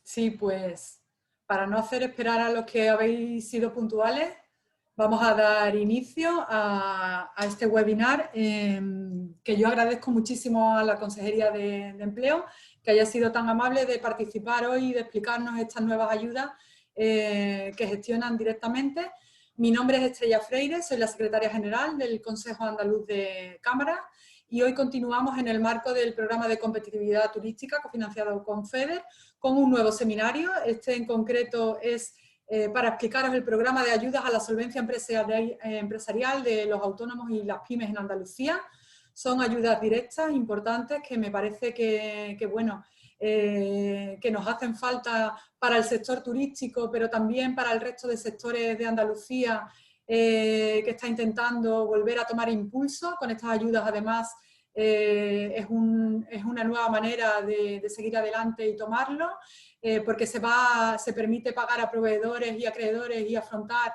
Sí, pues para no hacer esperar a los que habéis sido puntuales, vamos a dar inicio a este webinar que yo agradezco muchísimo a la Consejería de Empleo que haya sido tan amable de participar hoy y de explicarnos estas nuevas ayudas que gestionan directamente. Mi nombre es Estrella Freire, soy la secretaria general del Consejo Andaluz de Cámara y hoy continuamos en el marco del programa de competitividad turística cofinanciado con FEDER con un nuevo seminario. Este en concreto es para explicaros el programa de ayudas a la solvencia empresarial de los autónomos y las pymes en Andalucía. Son ayudas directas, importantes, que me parece que nos hacen falta para el sector turístico, pero también para el resto de sectores de Andalucía que está intentando volver a tomar impulso. Con estas ayudas, además, es una nueva manera de seguir adelante y tomarlo, porque se permite pagar a proveedores y acreedores y afrontar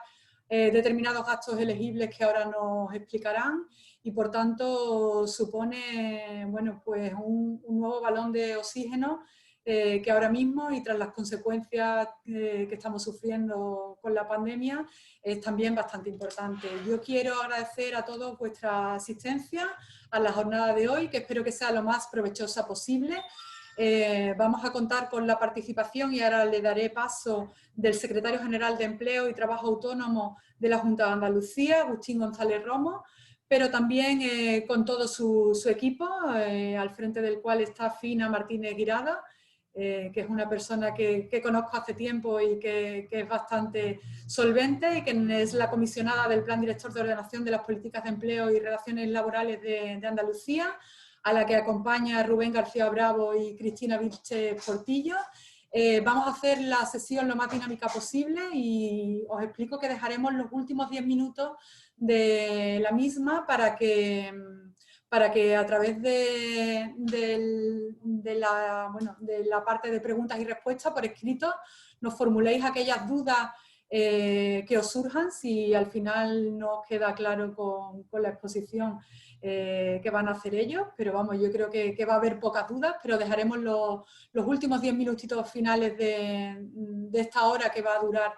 determinados gastos elegibles que ahora nos explicarán, y por tanto supone pues un nuevo balón de oxígeno que ahora mismo, y tras las consecuencias que estamos sufriendo con la pandemia, es también bastante importante. Yo quiero agradecer a todos vuestra asistencia a la jornada de hoy, que espero que sea lo más provechosa posible. Vamos a contar con la participación, y ahora le daré paso, del secretario general de Empleo y Trabajo Autónomo de la Junta de Andalucía, Agustín González Romo, pero también con todo su equipo, al frente del cual está Fina Martínez Guirada, que es una persona que conozco hace tiempo y que es bastante solvente, y que es la comisionada del Plan Director de Ordenación de las Políticas de Empleo y Relaciones Laborales de Andalucía, a la que acompaña Rubén García Bravo y Cristina Vilches Portillo. Vamos a hacer la sesión lo más dinámica posible y os explico que dejaremos los últimos 10 minutos de la misma para que a través de la parte de preguntas y respuestas por escrito nos formuléis aquellas dudas que os surjan, si al final no os queda claro con la exposición que van a hacer ellos, pero vamos, yo creo que va a haber pocas dudas, pero dejaremos los últimos 10 minutitos finales de esta hora que va a durar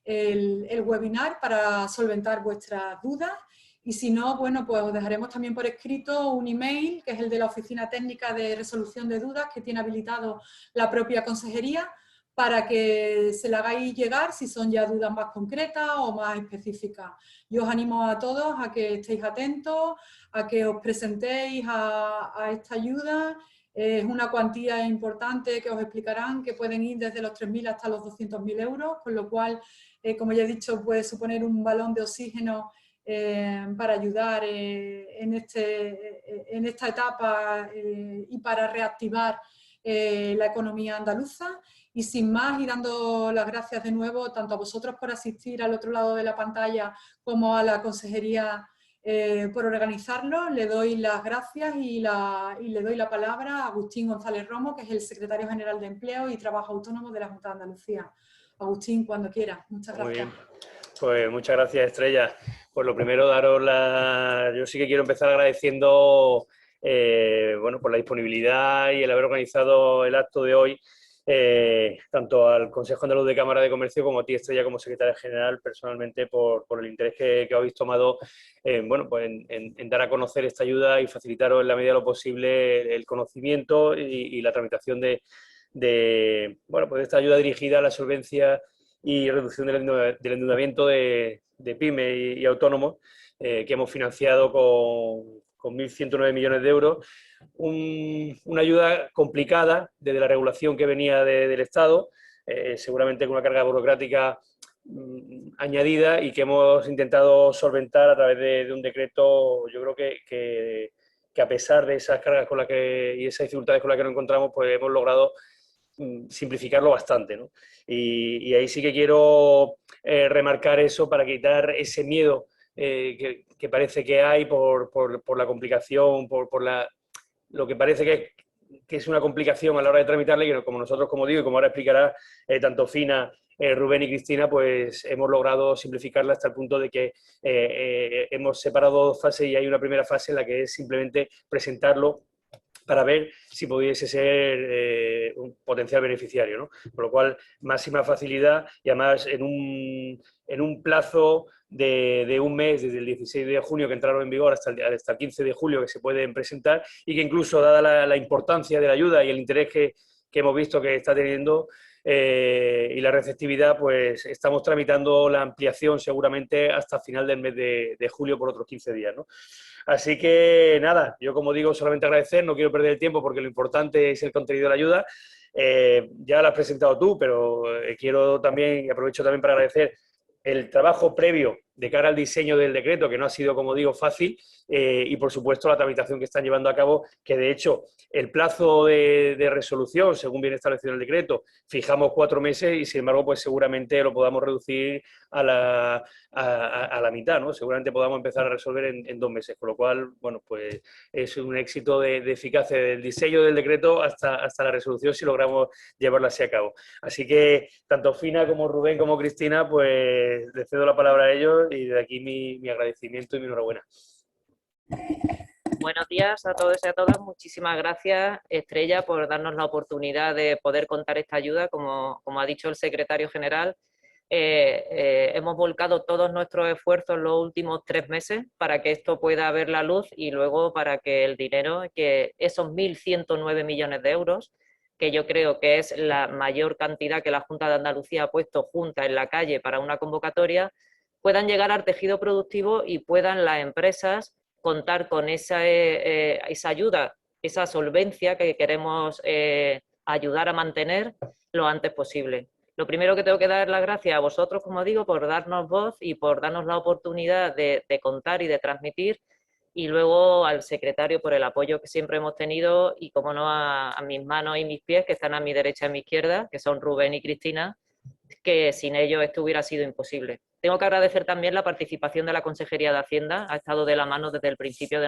el webinar para solventar vuestras dudas. Y si no, bueno, pues os dejaremos también por escrito un email, que es el de la Oficina Técnica de Resolución de Dudas, que tiene habilitado la propia consejería, para que se la hagáis llegar si son ya dudas más concretas o más específicas. Yo os animo a todos a que estéis atentos, a que os presentéis a esta ayuda. Es una cuantía importante que os explicarán, que pueden ir desde los 3.000 hasta los 200.000 euros, con lo cual, como ya he dicho, puede suponer un balón de oxígeno para ayudar en esta etapa y para reactivar la economía andaluza. Y sin más, y dando las gracias de nuevo tanto a vosotros por asistir al otro lado de la pantalla como a la consejería por organizarlo, le doy las gracias y le doy la palabra a Agustín González Romo, que es el secretario general de Empleo y Trabajo Autónomo de la Junta de Andalucía. Agustín, cuando quiera. Muchas gracias. Muy bien. Pues muchas gracias, Estrella. Pues lo primero, yo sí que quiero empezar agradeciendo por la disponibilidad y el haber organizado el acto de hoy, tanto al Consejo Andaluz de Cámara de Comercio como a ti, Estrella, como secretaria general, personalmente, por el interés que habéis tomado en dar a conocer esta ayuda y facilitaros en la medida de lo posible el conocimiento y la tramitación de esta ayuda dirigida a la solvencia y reducción del endeudamiento de pymes y autónomos, que hemos financiado con 1.109 millones de euros. Una ayuda complicada desde la regulación que venía del Estado, seguramente con una carga burocrática añadida, y que hemos intentado solventar a través de un decreto. Yo creo que a pesar de esas cargas y esas dificultades con las que nos encontramos, pues hemos logrado simplificarlo bastante, ¿no? Y ahí sí que quiero remarcar eso para quitar ese miedo que parece que hay por la complicación, por lo que parece que es una complicación a la hora de tramitarla, y que como nosotros, como digo, y como ahora explicará tanto Fina, Rubén y Cristina, pues hemos logrado simplificarla hasta el punto de que hemos separado dos fases, y hay una primera fase en la que es simplemente presentarlo para ver si pudiese ser un potencial beneficiario, ¿no? Por lo cual, máxima facilidad y además en un plazo de un mes, desde el 16 de junio que entraron en vigor hasta el 15 de julio que se pueden presentar, y que incluso, dada la importancia de la ayuda y el interés que hemos visto que está teniendo y la receptividad, pues estamos tramitando la ampliación seguramente hasta final del mes de julio por otros 15 días, ¿no? Así que nada, yo como digo, solamente agradecer, no quiero perder el tiempo porque lo importante es el contenido de la ayuda. Ya lo has presentado tú, pero quiero también, y aprovecho también para agradecer el trabajo previo de cara al diseño del decreto, que no ha sido, como digo, fácil, y por supuesto la tramitación que están llevando a cabo, que de hecho el plazo de resolución, según viene establecido en el decreto, fijamos 4 meses y sin embargo pues seguramente lo podamos reducir a la mitad, ¿no? Seguramente podamos empezar a resolver en 2 meses, con lo cual, bueno, pues es un éxito de eficacia del diseño del decreto hasta la resolución si logramos llevarlo así a cabo. Así que tanto Fina como Rubén como Cristina, pues les cedo la palabra a ellos y de aquí mi agradecimiento y mi enhorabuena. Buenos días a todos y a todas. Muchísimas gracias, Estrella, por darnos la oportunidad de poder contar esta ayuda. Como ha dicho el secretario general, hemos volcado todos nuestros esfuerzos los últimos 3 meses para que esto pueda ver la luz y luego para que el dinero, que esos 1.109 millones de euros, que yo creo que es la mayor cantidad que la Junta de Andalucía ha puesto junta en la calle para una convocatoria, puedan llegar al tejido productivo y puedan las empresas contar con esa ayuda, esa solvencia que queremos ayudar a mantener lo antes posible. Lo primero que tengo que dar las gracias a vosotros, como digo, por darnos voz y por darnos la oportunidad de contar y de transmitir, y luego al secretario por el apoyo que siempre hemos tenido y, como no, a mis manos y mis pies, que están a mi derecha y a mi izquierda, que son Rubén y Cristina, que sin ellos esto hubiera sido imposible. Tengo que agradecer también la participación de la Consejería de Hacienda, ha estado de la mano desde el principio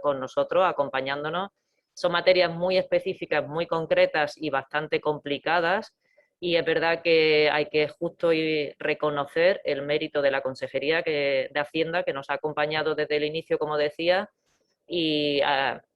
con nosotros, acompañándonos. Son materias muy específicas, muy concretas y bastante complicadas, y es verdad que hay que justo reconocer el mérito de la Consejería de Hacienda, que nos ha acompañado desde el inicio, como decía, y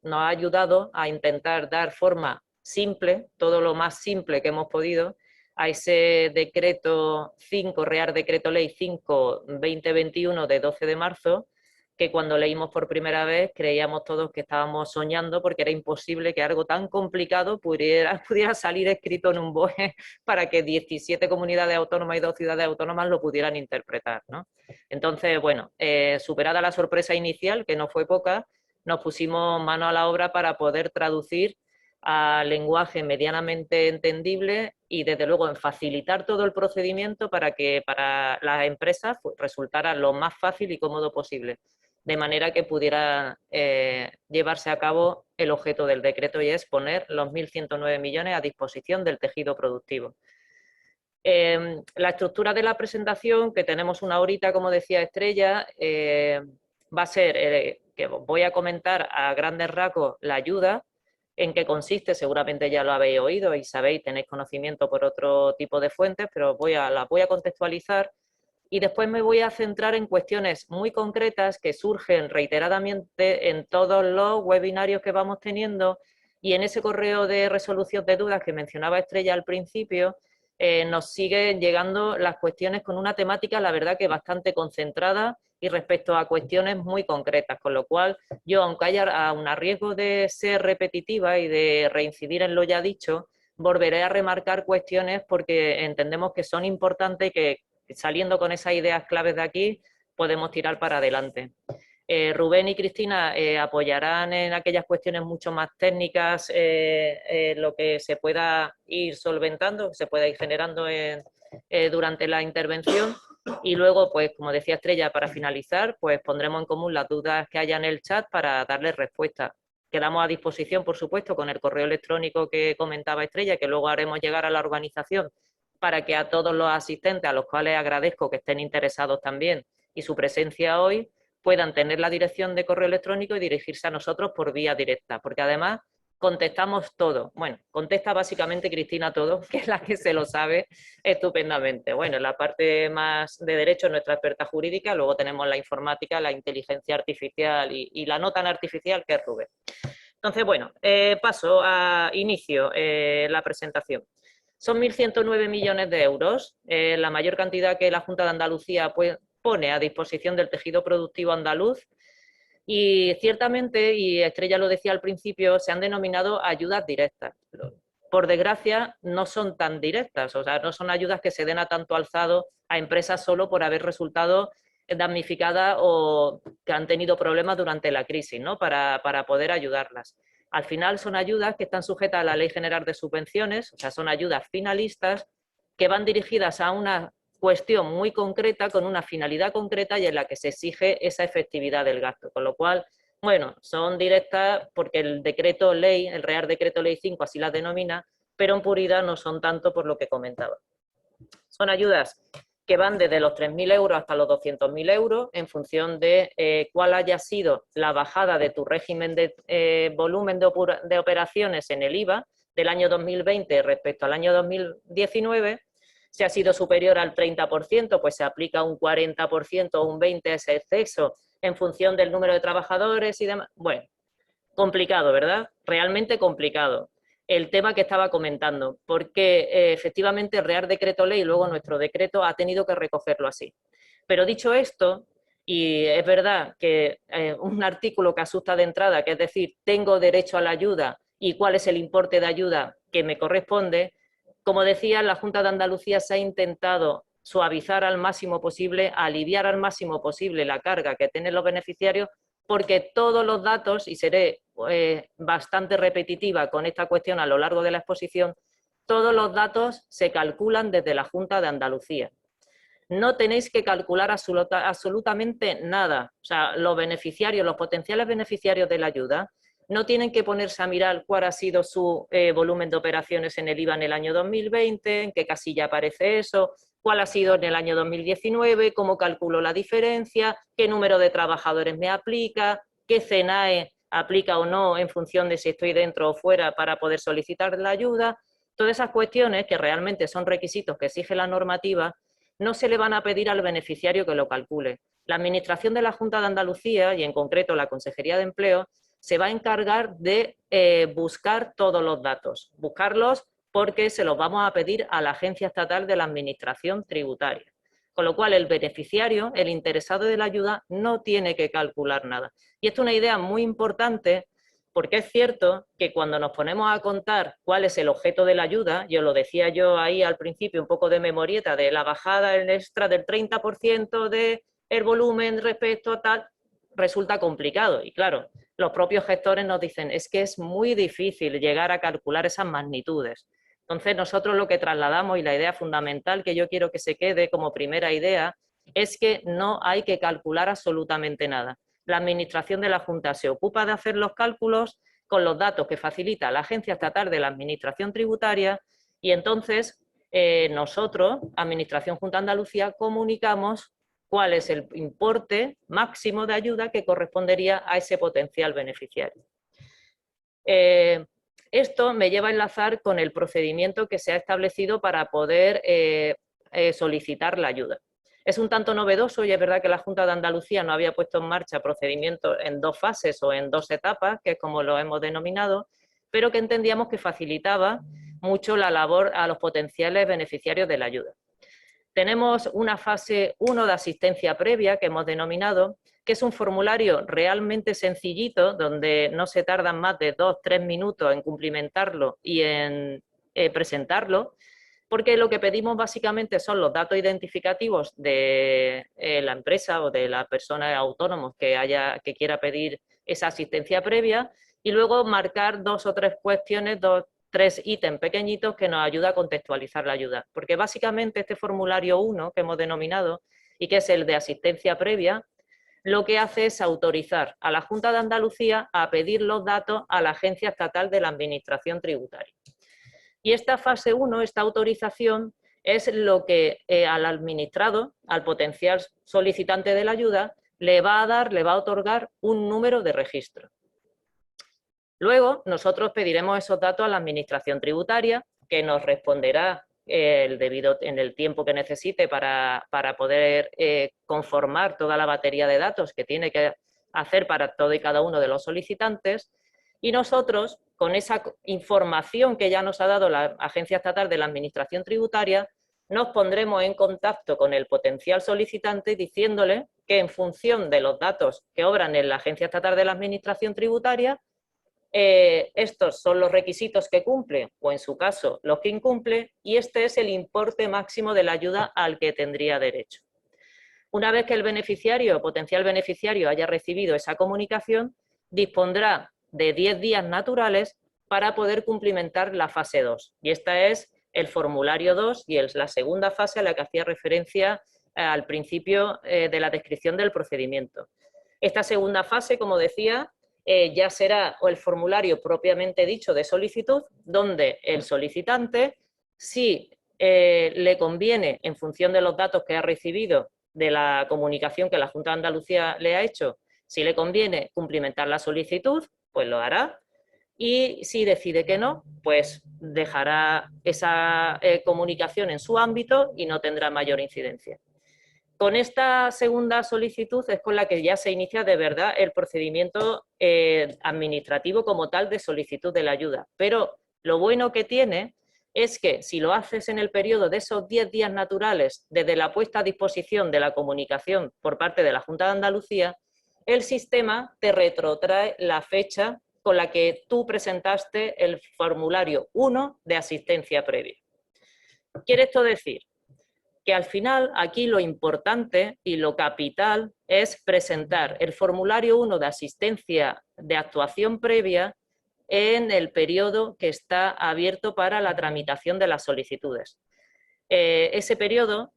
nos ha ayudado a intentar dar forma simple, todo lo más simple que hemos podido, a ese decreto 5, Real Decreto Ley 5/2021 de 12 de marzo, que cuando leímos por primera vez creíamos todos que estábamos soñando, porque era imposible que algo tan complicado pudiera salir escrito en un BOE para que 17 comunidades autónomas y 2 ciudades autónomas lo pudieran interpretar, ¿no? Entonces, bueno, superada la sorpresa inicial, que no fue poca, nos pusimos mano a la obra para poder traducir a lenguaje medianamente entendible y, desde luego, en facilitar todo el procedimiento para que para las empresas resultara lo más fácil y cómodo posible, de manera que pudiera llevarse a cabo el objeto del decreto, y es poner los 1.109 millones a disposición del tejido productivo. La estructura de la presentación, que tenemos una horita, como decía Estrella, va a ser que voy a comentar a grandes rasgos la ayuda, en qué consiste. Seguramente ya lo habéis oído y sabéis, tenéis conocimiento por otro tipo de fuentes, pero la voy a contextualizar, y después me voy a centrar en cuestiones muy concretas que surgen reiteradamente en todos los webinarios que vamos teniendo, y en ese correo de resolución de dudas que mencionaba Estrella al principio, nos siguen llegando las cuestiones con una temática, la verdad, que bastante concentrada y respecto a cuestiones muy concretas, con lo cual yo, aunque aun a riesgo de ser repetitiva y de reincidir en lo ya dicho, volveré a remarcar cuestiones porque entendemos que son importantes y que, saliendo con esas ideas claves de aquí, podemos tirar para adelante. Rubén y Cristina apoyarán en aquellas cuestiones mucho más técnicas, lo que se pueda ir solventando, que se pueda ir generando durante la intervención, y luego, pues como decía Estrella, para finalizar, pues pondremos en común las dudas que haya en el chat para darles respuesta. Quedamos a disposición, por supuesto, con el correo electrónico que comentaba Estrella, que luego haremos llegar a la organización, para que a todos los asistentes, a los cuales agradezco que estén interesados también y su presencia hoy, puedan tener la dirección de correo electrónico y dirigirse a nosotros por vía directa, porque además contestamos todo. Bueno, contesta básicamente Cristina todo, que es la que se lo sabe estupendamente. Bueno, en la parte más de derecho, nuestra experta jurídica, luego tenemos la informática, la inteligencia artificial y la no tan artificial, que es Rubén. Entonces, bueno, paso a inicio la presentación. Son 1.109 millones de euros, la mayor cantidad que la Junta de Andalucía pone a disposición del tejido productivo andaluz. Y ciertamente, y Estrella lo decía al principio, se han denominado ayudas directas. Por desgracia, no son tan directas, o sea, no son ayudas que se den a tanto alzado a empresas solo por haber resultado damnificadas o que han tenido problemas durante la crisis, ¿no? Para poder ayudarlas. Al final son ayudas que están sujetas a la Ley General de Subvenciones, o sea, son ayudas finalistas que van dirigidas a una cuestión muy concreta, con una finalidad concreta y en la que se exige esa efectividad del gasto. Con lo cual, bueno, son directas porque el decreto ley, el Real Decreto Ley 5 así las denomina, pero en puridad no son tanto por lo que comentaba. Son ayudas que van desde los 3.000 euros hasta los 200.000 euros en función de cuál haya sido la bajada de tu régimen de volumen de operaciones en el IVA del año 2020 respecto al año 2019. Si ha sido superior al 30%, pues se aplica un 40% o un 20% ese exceso en función del número de trabajadores y demás. Bueno, complicado, ¿verdad? Realmente complicado. El tema que estaba comentando, porque efectivamente el Real Decreto Ley, luego nuestro decreto, ha tenido que recogerlo así. Pero dicho esto, y es verdad que un artículo que asusta de entrada, que es decir, tengo derecho a la ayuda y cuál es el importe de ayuda que me corresponde, como decía, la Junta de Andalucía se ha intentado suavizar al máximo posible, aliviar al máximo posible la carga que tienen los beneficiarios, porque todos los datos, y seré bastante repetitiva con esta cuestión a lo largo de la exposición, todos los datos se calculan desde la Junta de Andalucía. No tenéis que calcular absolutamente nada. O sea, los beneficiarios, los potenciales beneficiarios de la ayuda, no tienen que ponerse a mirar cuál ha sido su volumen de operaciones en el IVA en el año 2020, en qué casilla aparece eso, cuál ha sido en el año 2019, cómo calculo la diferencia, qué número de trabajadores me aplica, qué CENAE aplica o no en función de si estoy dentro o fuera para poder solicitar la ayuda. Todas esas cuestiones que realmente son requisitos que exige la normativa, no se le van a pedir al beneficiario que lo calcule. La Administración de la Junta de Andalucía, y en concreto la Consejería de Empleo, se va a encargar de buscar todos los datos, buscarlos porque se los vamos a pedir a la Agencia Estatal de la Administración Tributaria. Con lo cual, el beneficiario, el interesado de la ayuda, no tiene que calcular nada. Y esto es una idea muy importante porque es cierto que cuando nos ponemos a contar cuál es el objeto de la ayuda, yo lo decía yo ahí al principio, un poco de memorieta, de la bajada en extra del 30% del volumen respecto a tal, resulta complicado. Y claro, los propios gestores nos dicen, es que es muy difícil llegar a calcular esas magnitudes. Entonces, nosotros lo que trasladamos y la idea fundamental que yo quiero que se quede como primera idea es que no hay que calcular absolutamente nada. La Administración de la Junta se ocupa de hacer los cálculos con los datos que facilita la Agencia Estatal de la Administración Tributaria y entonces nosotros, Administración Junta de Andalucía, comunicamos cuál es el importe máximo de ayuda que correspondería a ese potencial beneficiario. Esto me lleva a enlazar con el procedimiento que se ha establecido para poder solicitar la ayuda. Es un tanto novedoso y es verdad que la Junta de Andalucía no había puesto en marcha procedimientos en dos fases o en dos etapas, que es como lo hemos denominado, pero que entendíamos que facilitaba mucho la labor a los potenciales beneficiarios de la ayuda. Tenemos una fase 1 de asistencia previa que hemos denominado, que es un formulario realmente sencillito, donde no se tardan más de 2-3 minutos en cumplimentarlo y en presentarlo, porque lo que pedimos básicamente son los datos identificativos de la empresa o de la persona autónoma que quiera pedir esa asistencia previa y luego marcar 2 o 3 cuestiones, 3 ítems pequeñitos que nos ayuda a contextualizar la ayuda. Porque básicamente este formulario 1 que hemos denominado y que es el de asistencia previa, lo que hace es autorizar a la Junta de Andalucía a pedir los datos a la Agencia Estatal de la Administración Tributaria. Y esta fase 1, esta autorización, es lo que al administrado, al potencial solicitante de la ayuda, le va a otorgar un número de registro. Luego, nosotros pediremos esos datos a la Administración Tributaria, que nos responderá en el tiempo que necesite para poder conformar toda la batería de datos que tiene que hacer para todo y cada uno de los solicitantes. Y nosotros, con esa información que ya nos ha dado la Agencia Estatal de la Administración Tributaria, nos pondremos en contacto con el potencial solicitante diciéndole que en función de los datos que obran en la Agencia Estatal de la Administración Tributaria, estos son los requisitos que cumple, o en su caso los que incumple, y este es el importe máximo de la ayuda al que tendría derecho. Una vez que el beneficiario o potencial beneficiario haya recibido esa comunicación, dispondrá de 10 días naturales para poder cumplimentar la fase 2. Y esta es el formulario 2 y es la segunda fase a la que hacía referencia al principio de la descripción del procedimiento. Esta segunda fase, como decía, ya será el formulario propiamente dicho de solicitud, donde el solicitante, si le conviene, en función de los datos que ha recibido de la comunicación que la Junta de Andalucía le ha hecho, si le conviene cumplimentar la solicitud, pues lo hará. Y si decide que no, pues dejará esa comunicación en su ámbito y no tendrá mayor incidencia. Con esta segunda solicitud es con la que ya se inicia de verdad el procedimiento administrativo como tal de solicitud de la ayuda. Pero lo bueno que tiene es que si lo haces en el periodo de esos 10 días naturales desde la puesta a disposición de la comunicación por parte de la Junta de Andalucía, el sistema te retrotrae la fecha con la que tú presentaste el formulario 1 de asistencia previa. ¿Quiere esto decir? Que al final aquí lo importante y lo capital es presentar el formulario 1 de asistencia de actuación previa en el periodo que está abierto para la tramitación de las solicitudes. Ese periodo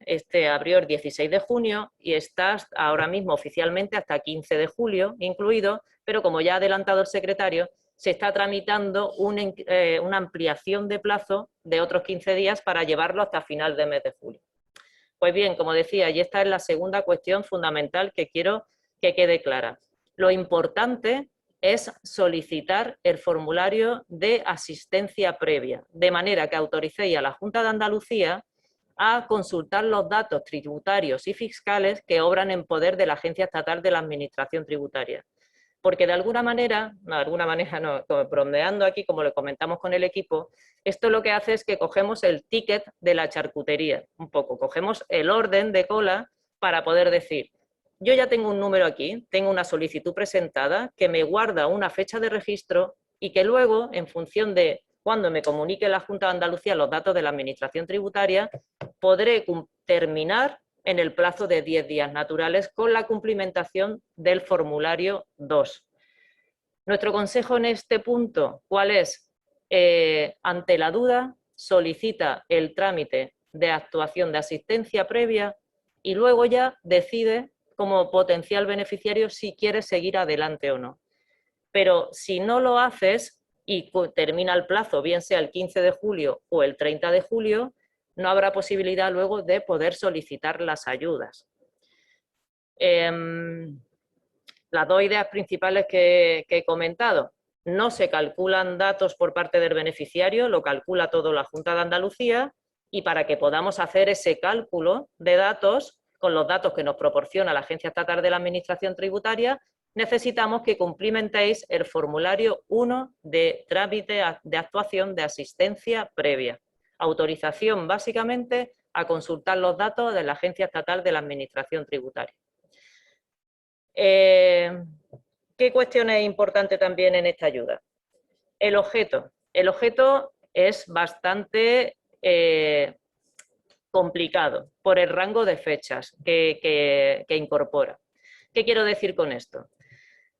abrió el 16 de junio y está ahora mismo oficialmente hasta 15 de julio incluido, pero como ya ha adelantado el secretario, se está tramitando una ampliación de plazo de otros 15 días para llevarlo hasta final de mes de julio. Pues bien, como decía, y esta es la segunda cuestión fundamental que quiero que quede clara. Lo importante es solicitar el formulario de asistencia previa, de manera que autoricéis a la Junta de Andalucía a consultar los datos tributarios y fiscales que obran en poder de la Agencia Estatal de la Administración Tributaria. Porque de alguna manera no, bromeando aquí, como lo comentamos con el equipo, esto lo que hace es que cogemos el ticket de la charcutería, un poco, cogemos el orden de cola para poder decir, yo ya tengo un número aquí, tengo una solicitud presentada que me guarda una fecha de registro y que luego, en función de cuando me comunique la Junta de Andalucía los datos de la Administración Tributaria, podré terminar en el plazo de 10 días naturales con la cumplimentación del formulario 2. Nuestro consejo en este punto, ¿cuál es? Ante la duda, solicita el trámite de actuación de asistencia previa y luego ya decide como potencial beneficiario si quieres seguir adelante o no. Pero si no lo haces y termina el plazo, bien sea el 15 de julio o el 30 de julio, no habrá posibilidad luego de poder solicitar las ayudas. Las dos ideas principales que he comentado. No se calculan datos por parte del beneficiario, lo calcula todo la Junta de Andalucía, y para que podamos hacer ese cálculo de datos, con los datos que nos proporciona la Agencia Estatal de la Administración Tributaria, necesitamos que cumplimentéis el formulario 1 de trámite de actuación de asistencia previa. Autorización básicamente a consultar los datos de la Agencia Estatal de la Administración Tributaria. ¿Qué cuestión es importante también en esta ayuda? El objeto. El objeto es bastante complicado por el rango de fechas que incorpora. ¿Qué quiero decir con esto?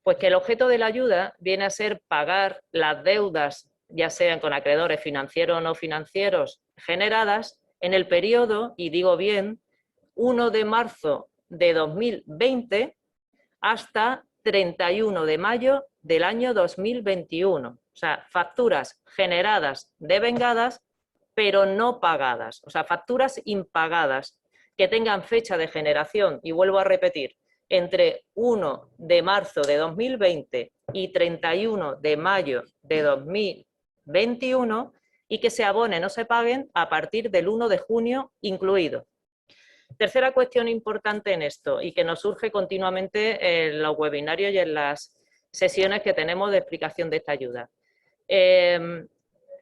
Pues que el objeto de la ayuda viene a ser pagar las deudas, ya sean con acreedores financieros o no financieros, generadas en el periodo, y digo bien, 1 de marzo de 2020 hasta 31 de mayo del año 2021. O sea, facturas generadas devengadas, pero no pagadas. O sea, facturas impagadas que tengan fecha de generación, y vuelvo a repetir, entre 1 de marzo de 2020 y 31 de mayo de 2021 y que se abonen o se paguen a partir del 1 de junio incluido. Tercera cuestión importante en esto y que nos surge continuamente en los webinarios y en las sesiones que tenemos de explicación de esta ayuda.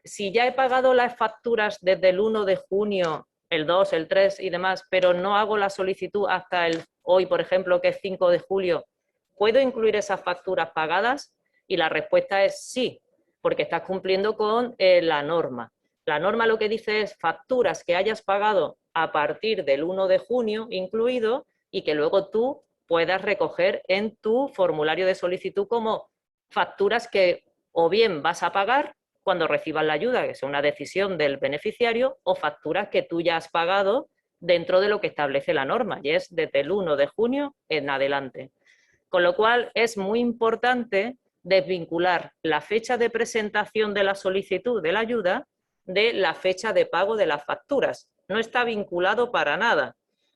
Si ya he pagado las facturas desde el 1 de junio, el 2, el 3 y demás, pero no hago la solicitud hasta hoy, por ejemplo, que es 5 de julio, ¿puedo incluir esas facturas pagadas? Y la respuesta es sí, porque estás cumpliendo con la norma. La norma lo que dice es facturas que hayas pagado a partir del 1 de junio incluido y que luego tú puedas recoger en tu formulario de solicitud como facturas que o bien vas a pagar cuando recibas la ayuda, que es una decisión del beneficiario, o facturas que tú ya has pagado dentro de lo que establece la norma, y es desde el 1 de junio en adelante. Con lo cual es muy importante desvincular la fecha de presentación de la solicitud de la ayuda de la fecha de pago de las facturas. No está vinculado para nada.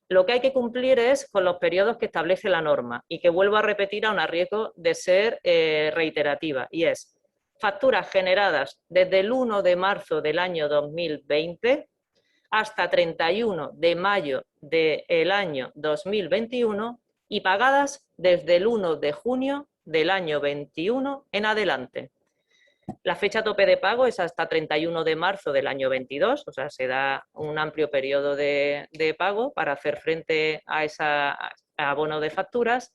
Lo que hay que cumplir es con los periodos que establece la norma y que vuelvo a repetir a un riesgo de ser reiterativa, y es facturas generadas desde el 1 de marzo del año 2020 hasta 31 de mayo del año 2021 y pagadas desde el 1 de junio del año 21 en adelante. La fecha tope de pago es hasta 31 de marzo del año 22, o sea, se da un amplio periodo de pago para hacer frente a ese abono de facturas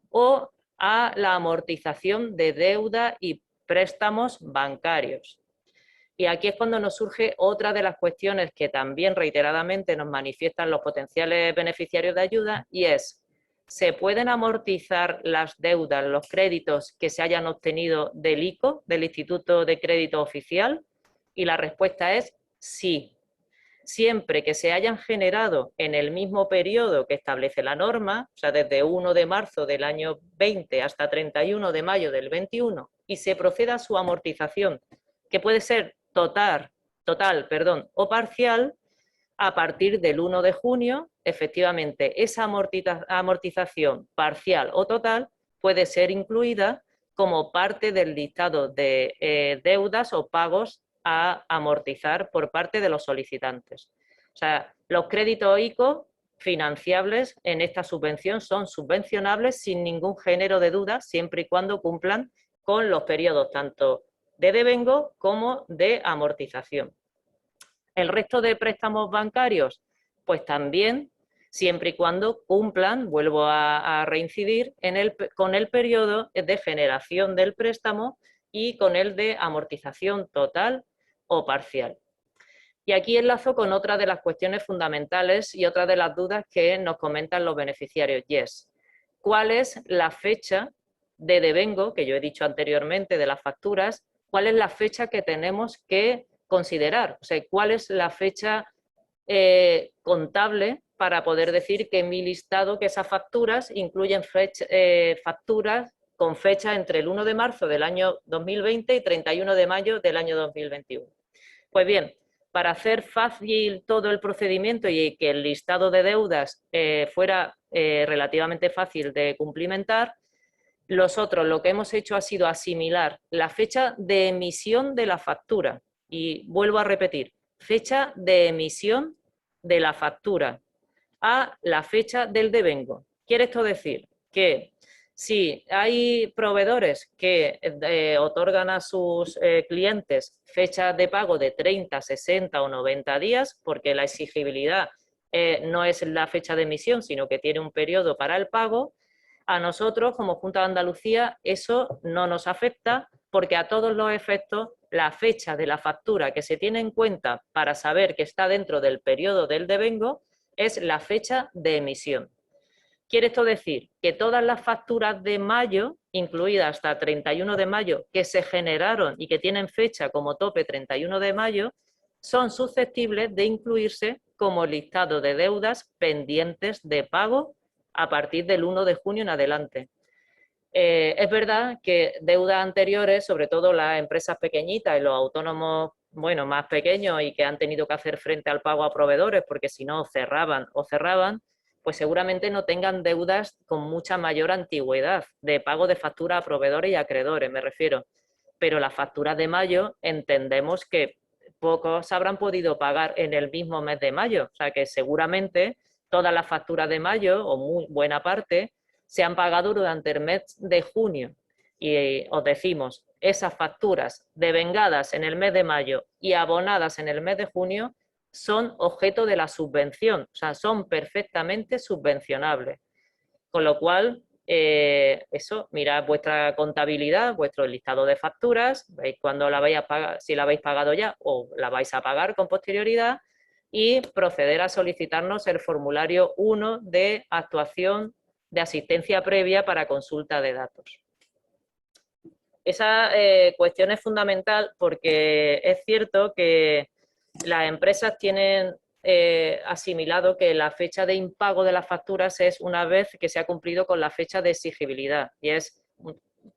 o a la amortización de deuda y préstamos bancarios. Y aquí es cuando nos surge otra de las cuestiones que también reiteradamente nos manifiestan los potenciales beneficiarios de ayuda, y es: ¿se pueden amortizar las deudas, los créditos que se hayan obtenido del ICO, del Instituto de Crédito Oficial? Y la respuesta es sí, siempre que se hayan generado en el mismo periodo que establece la norma, o sea, desde 1 de marzo del año 20 hasta 31 de mayo del 21, y se proceda a su amortización, que puede ser total, o parcial, a partir del 1 de junio, efectivamente, esa amortización parcial o total puede ser incluida como parte del listado de deudas o pagos a amortizar por parte de los solicitantes. O sea, los créditos ICO financiables en esta subvención son subvencionables sin ningún género de duda, siempre y cuando cumplan con los periodos tanto de devengo como de amortización. El resto de préstamos bancarios, pues también, siempre y cuando cumplan, vuelvo a reincidir, con el periodo de generación del préstamo y con el de amortización total o parcial. Y aquí enlazo con otra de las cuestiones fundamentales y otra de las dudas que nos comentan los beneficiarios, y es: ¿cuál es la fecha de devengo, que yo he dicho anteriormente, de las facturas? ¿Cuál es la fecha que tenemos que considerar? O sea, ¿cuál es la fecha contable para poder decir que en mi listado que esas facturas incluyen facturas con fecha entre el 1 de marzo del año 2020 y 31 de mayo del año 2021? Pues bien, para hacer fácil todo el procedimiento y que el listado de deudas fuera relativamente fácil de cumplimentar, nosotros lo que hemos hecho ha sido asimilar la fecha de emisión de la factura. Y vuelvo a repetir, fecha de emisión de la factura a la fecha del devengo. ¿Quiere esto decir? Que si hay proveedores que otorgan a sus clientes fechas de pago de 30, 60 o 90 días, porque la exigibilidad no es la fecha de emisión, sino que tiene un periodo para el pago, a nosotros, como Junta de Andalucía, eso no nos afecta, porque a todos los efectos la fecha de la factura que se tiene en cuenta para saber que está dentro del periodo del devengo es la fecha de emisión. Quiere esto decir que todas las facturas de mayo, incluidas hasta 31 de mayo, que se generaron y que tienen fecha como tope 31 de mayo, son susceptibles de incluirse como listado de deudas pendientes de pago a partir del 1 de junio en adelante. Es verdad que deudas anteriores, sobre todo las empresas pequeñitas y los autónomos, bueno, más pequeños y que han tenido que hacer frente al pago a proveedores porque si no cerraban, pues seguramente no tengan deudas con mucha mayor antigüedad de pago de factura a proveedores y acreedores, me refiero. Pero las facturas de mayo entendemos que pocos habrán podido pagar en el mismo mes de mayo, o sea que seguramente todas las facturas de mayo, o muy buena parte, se han pagado durante el mes de junio. Y os decimos, esas facturas devengadas en el mes de mayo y abonadas en el mes de junio son objeto de la subvención, o sea, son perfectamente subvencionables. Con lo cual, eso, mirad vuestra contabilidad, vuestro listado de facturas, veis cuándo la vais a pagar, si la habéis pagado ya o la vais a pagar con posterioridad, y proceder a solicitarnos el formulario 1 de actuación de asistencia previa para consulta de datos. Esa cuestión es fundamental porque es cierto que las empresas tienen asimilado que la fecha de impago de las facturas es una vez que se ha cumplido con la fecha de exigibilidad y es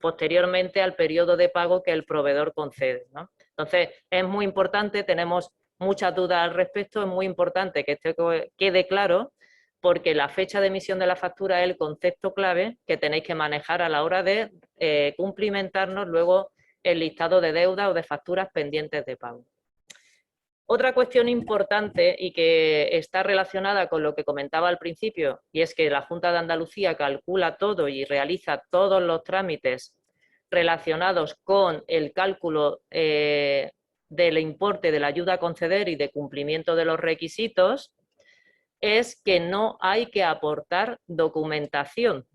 posteriormente al periodo de pago que el proveedor concede, ¿no? Entonces, es muy importante, tenemos muchas dudas al respecto, es muy importante que esto quede claro, porque la fecha de emisión de la factura es el concepto clave que tenéis que manejar a la hora de cumplimentarnos luego el listado de deudas o de facturas pendientes de pago. Otra cuestión importante y que está relacionada con lo que comentaba al principio, y es que la Junta de Andalucía calcula todo y realiza todos los trámites relacionados con el cálculo del importe de la ayuda a conceder y de cumplimiento de los requisitos, es que no hay que aportar documentación.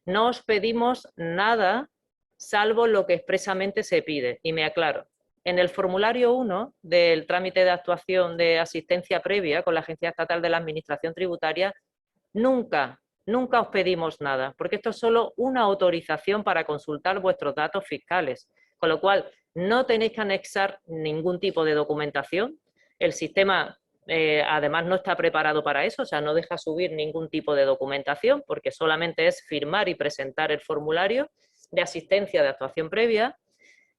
No os pedimos nada salvo lo que expresamente se pide, y me aclaro. En el formulario 1 del trámite de actuación de asistencia previa con la Agencia Estatal de la Administración Tributaria, nunca os pedimos nada, porque esto es solo una autorización para consultar vuestros datos fiscales, con lo cual no tenéis que anexar ningún tipo de documentación. El sistema además no está preparado para eso, o sea, no deja subir ningún tipo de documentación, porque solamente es firmar y presentar el formulario de asistencia de actuación previa.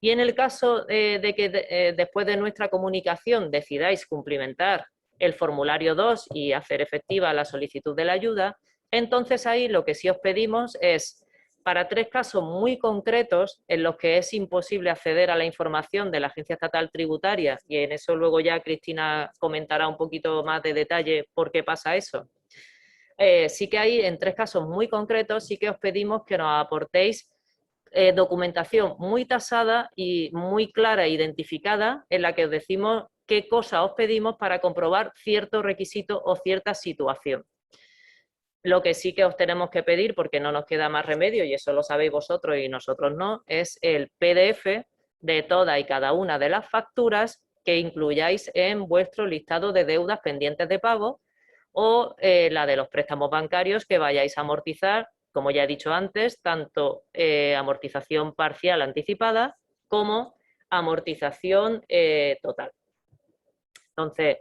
Y en el caso de que después de nuestra comunicación decidáis cumplimentar el formulario 2 y hacer efectiva la solicitud de la ayuda, entonces ahí lo que sí os pedimos es, para 3 casos muy concretos en los que es imposible acceder a la información de la Agencia Estatal Tributaria, y en eso luego ya Cristina comentará un poquito más de detalle por qué pasa eso, sí que hay en 3 casos muy concretos, sí que os pedimos que nos aportéis documentación muy tasada y muy clara e identificada en la que os decimos qué cosa os pedimos para comprobar cierto requisito o cierta situación. Lo que sí que os tenemos que pedir, porque no nos queda más remedio, y eso lo sabéis vosotros y nosotros no, es el PDF de toda y cada una de las facturas que incluyáis en vuestro listado de deudas pendientes de pago o la de los préstamos bancarios que vayáis a amortizar, como ya he dicho antes, tanto amortización parcial anticipada como amortización total. Entonces,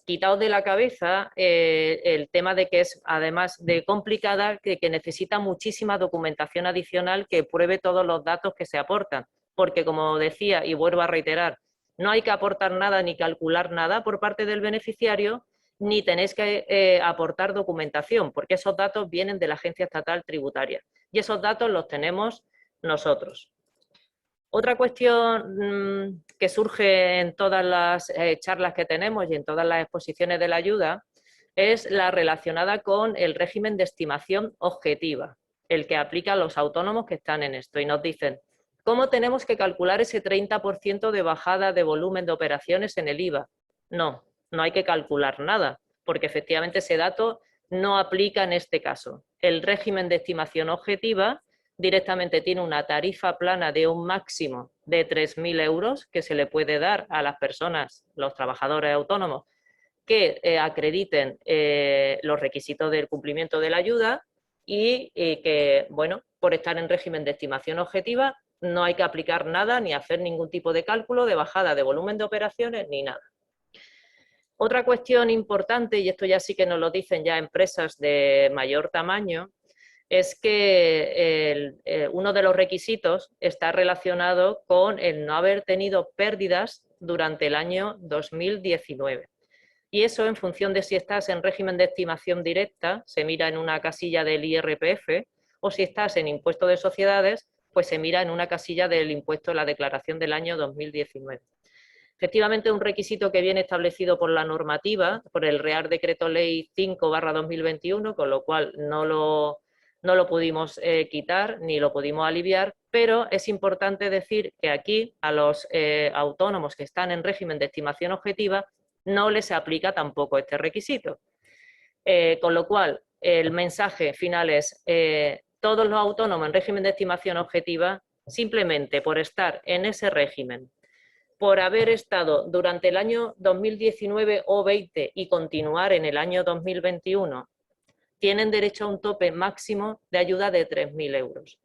quitaos de la cabeza el tema de que es, además de complicada, que necesita muchísima documentación adicional que pruebe todos los datos que se aportan. Porque, como decía, y vuelvo a reiterar, no hay que aportar nada ni calcular nada por parte del beneficiario, ni tenéis que aportar documentación, porque esos datos vienen de la Agencia Estatal Tributaria y esos datos los tenemos nosotros. Otra cuestión que surge en todas las charlas que tenemos y en todas las exposiciones de la ayuda es la relacionada con el régimen de estimación objetiva, el que aplica a los autónomos que están en esto, y nos dicen ¿cómo tenemos que calcular ese 30% de bajada de volumen de operaciones en el IVA? No hay que calcular nada, porque efectivamente ese dato no aplica en este caso. El régimen de estimación objetiva directamente tiene una tarifa plana de un máximo de 3.000 euros que se le puede dar a las personas, los trabajadores autónomos, que acrediten los requisitos del cumplimiento de la ayuda y que, bueno, por estar en régimen de estimación objetiva no hay que aplicar nada ni hacer ningún tipo de cálculo de bajada de volumen de operaciones ni nada. Otra cuestión importante, y esto ya sí que nos lo dicen ya empresas de mayor tamaño, es que uno de los requisitos está relacionado con el no haber tenido pérdidas durante el año 2019. Y eso, en función de si estás en régimen de estimación directa, se mira en una casilla del IRPF, o si estás en impuesto de sociedades, pues se mira en una casilla del impuesto de la declaración del año 2019. Efectivamente, un requisito que viene establecido por la normativa, por el Real Decreto Ley 5/2021, con lo cual no no lo pudimos quitar ni lo pudimos aliviar, pero es importante decir que aquí a los autónomos que están en régimen de estimación objetiva no les aplica tampoco este requisito. Con lo cual, el mensaje final es todos los autónomos en régimen de estimación objetiva, simplemente por estar en ese régimen, por haber estado durante el año 2019 o 20 y continuar en el año 2021, tienen derecho a un tope máximo de ayuda de 3.000 euros.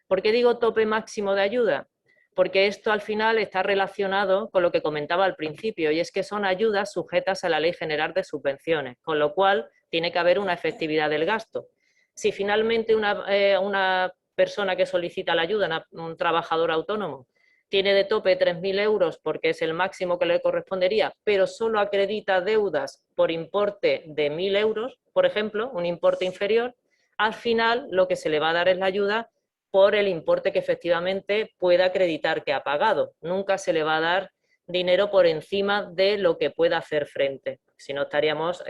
¿Por qué digo tope máximo de ayuda? Porque esto al final está relacionado con lo que comentaba al principio, y es que son ayudas sujetas a la Ley General de Subvenciones, con lo cual tiene que haber una efectividad del gasto. Si finalmente una persona que solicita la ayuda, un trabajador autónomo, tiene de tope 3.000 euros porque es el máximo que le correspondería, pero solo acredita deudas por importe de 1.000 euros, por ejemplo, un importe inferior, al final lo que se le va a dar es la ayuda por el importe que efectivamente pueda acreditar que ha pagado. Nunca se le va a dar dinero por encima de lo que pueda hacer frente, si no estaríamos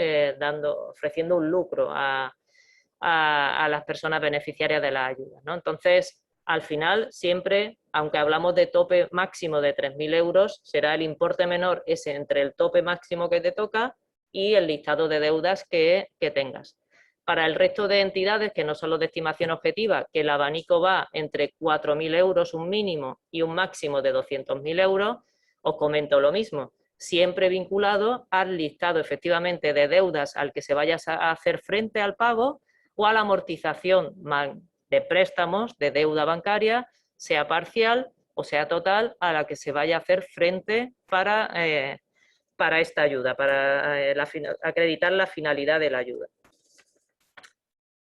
ofreciendo un lucro a las personas beneficiarias de la ayuda, ¿no? Entonces, al final, siempre, aunque hablamos de tope máximo de 3.000 euros, será el importe menor ese entre el tope máximo que te toca y el listado de deudas que tengas. Para el resto de entidades, que no son los de estimación objetiva, que el abanico va entre 4.000 euros un mínimo y un máximo de 200.000 euros, os comento lo mismo, siempre vinculado al listado efectivamente de deudas al que se vaya a hacer frente al pago o a la amortización de préstamos de deuda bancaria, sea parcial o sea total, a la que se vaya a hacer frente para esta ayuda, para acreditar la finalidad de la ayuda.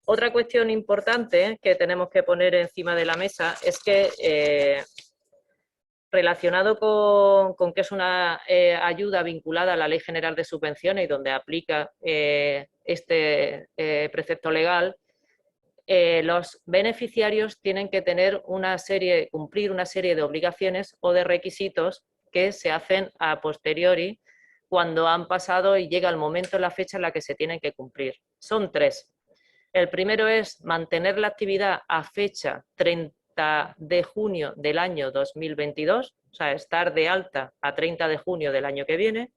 Otra cuestión importante que tenemos que poner encima de la mesa es que, relacionado con que es una ayuda vinculada a la Ley General de Subvenciones y donde aplica este precepto legal, los beneficiarios tienen que cumplir una serie de obligaciones o de requisitos que se hacen a posteriori cuando han pasado y llega el momento, la fecha en la que se tienen que cumplir. Son 3. El primero es mantener la actividad a fecha 30 de junio del año 2022, o sea, estar de alta a 30 de junio del año que viene.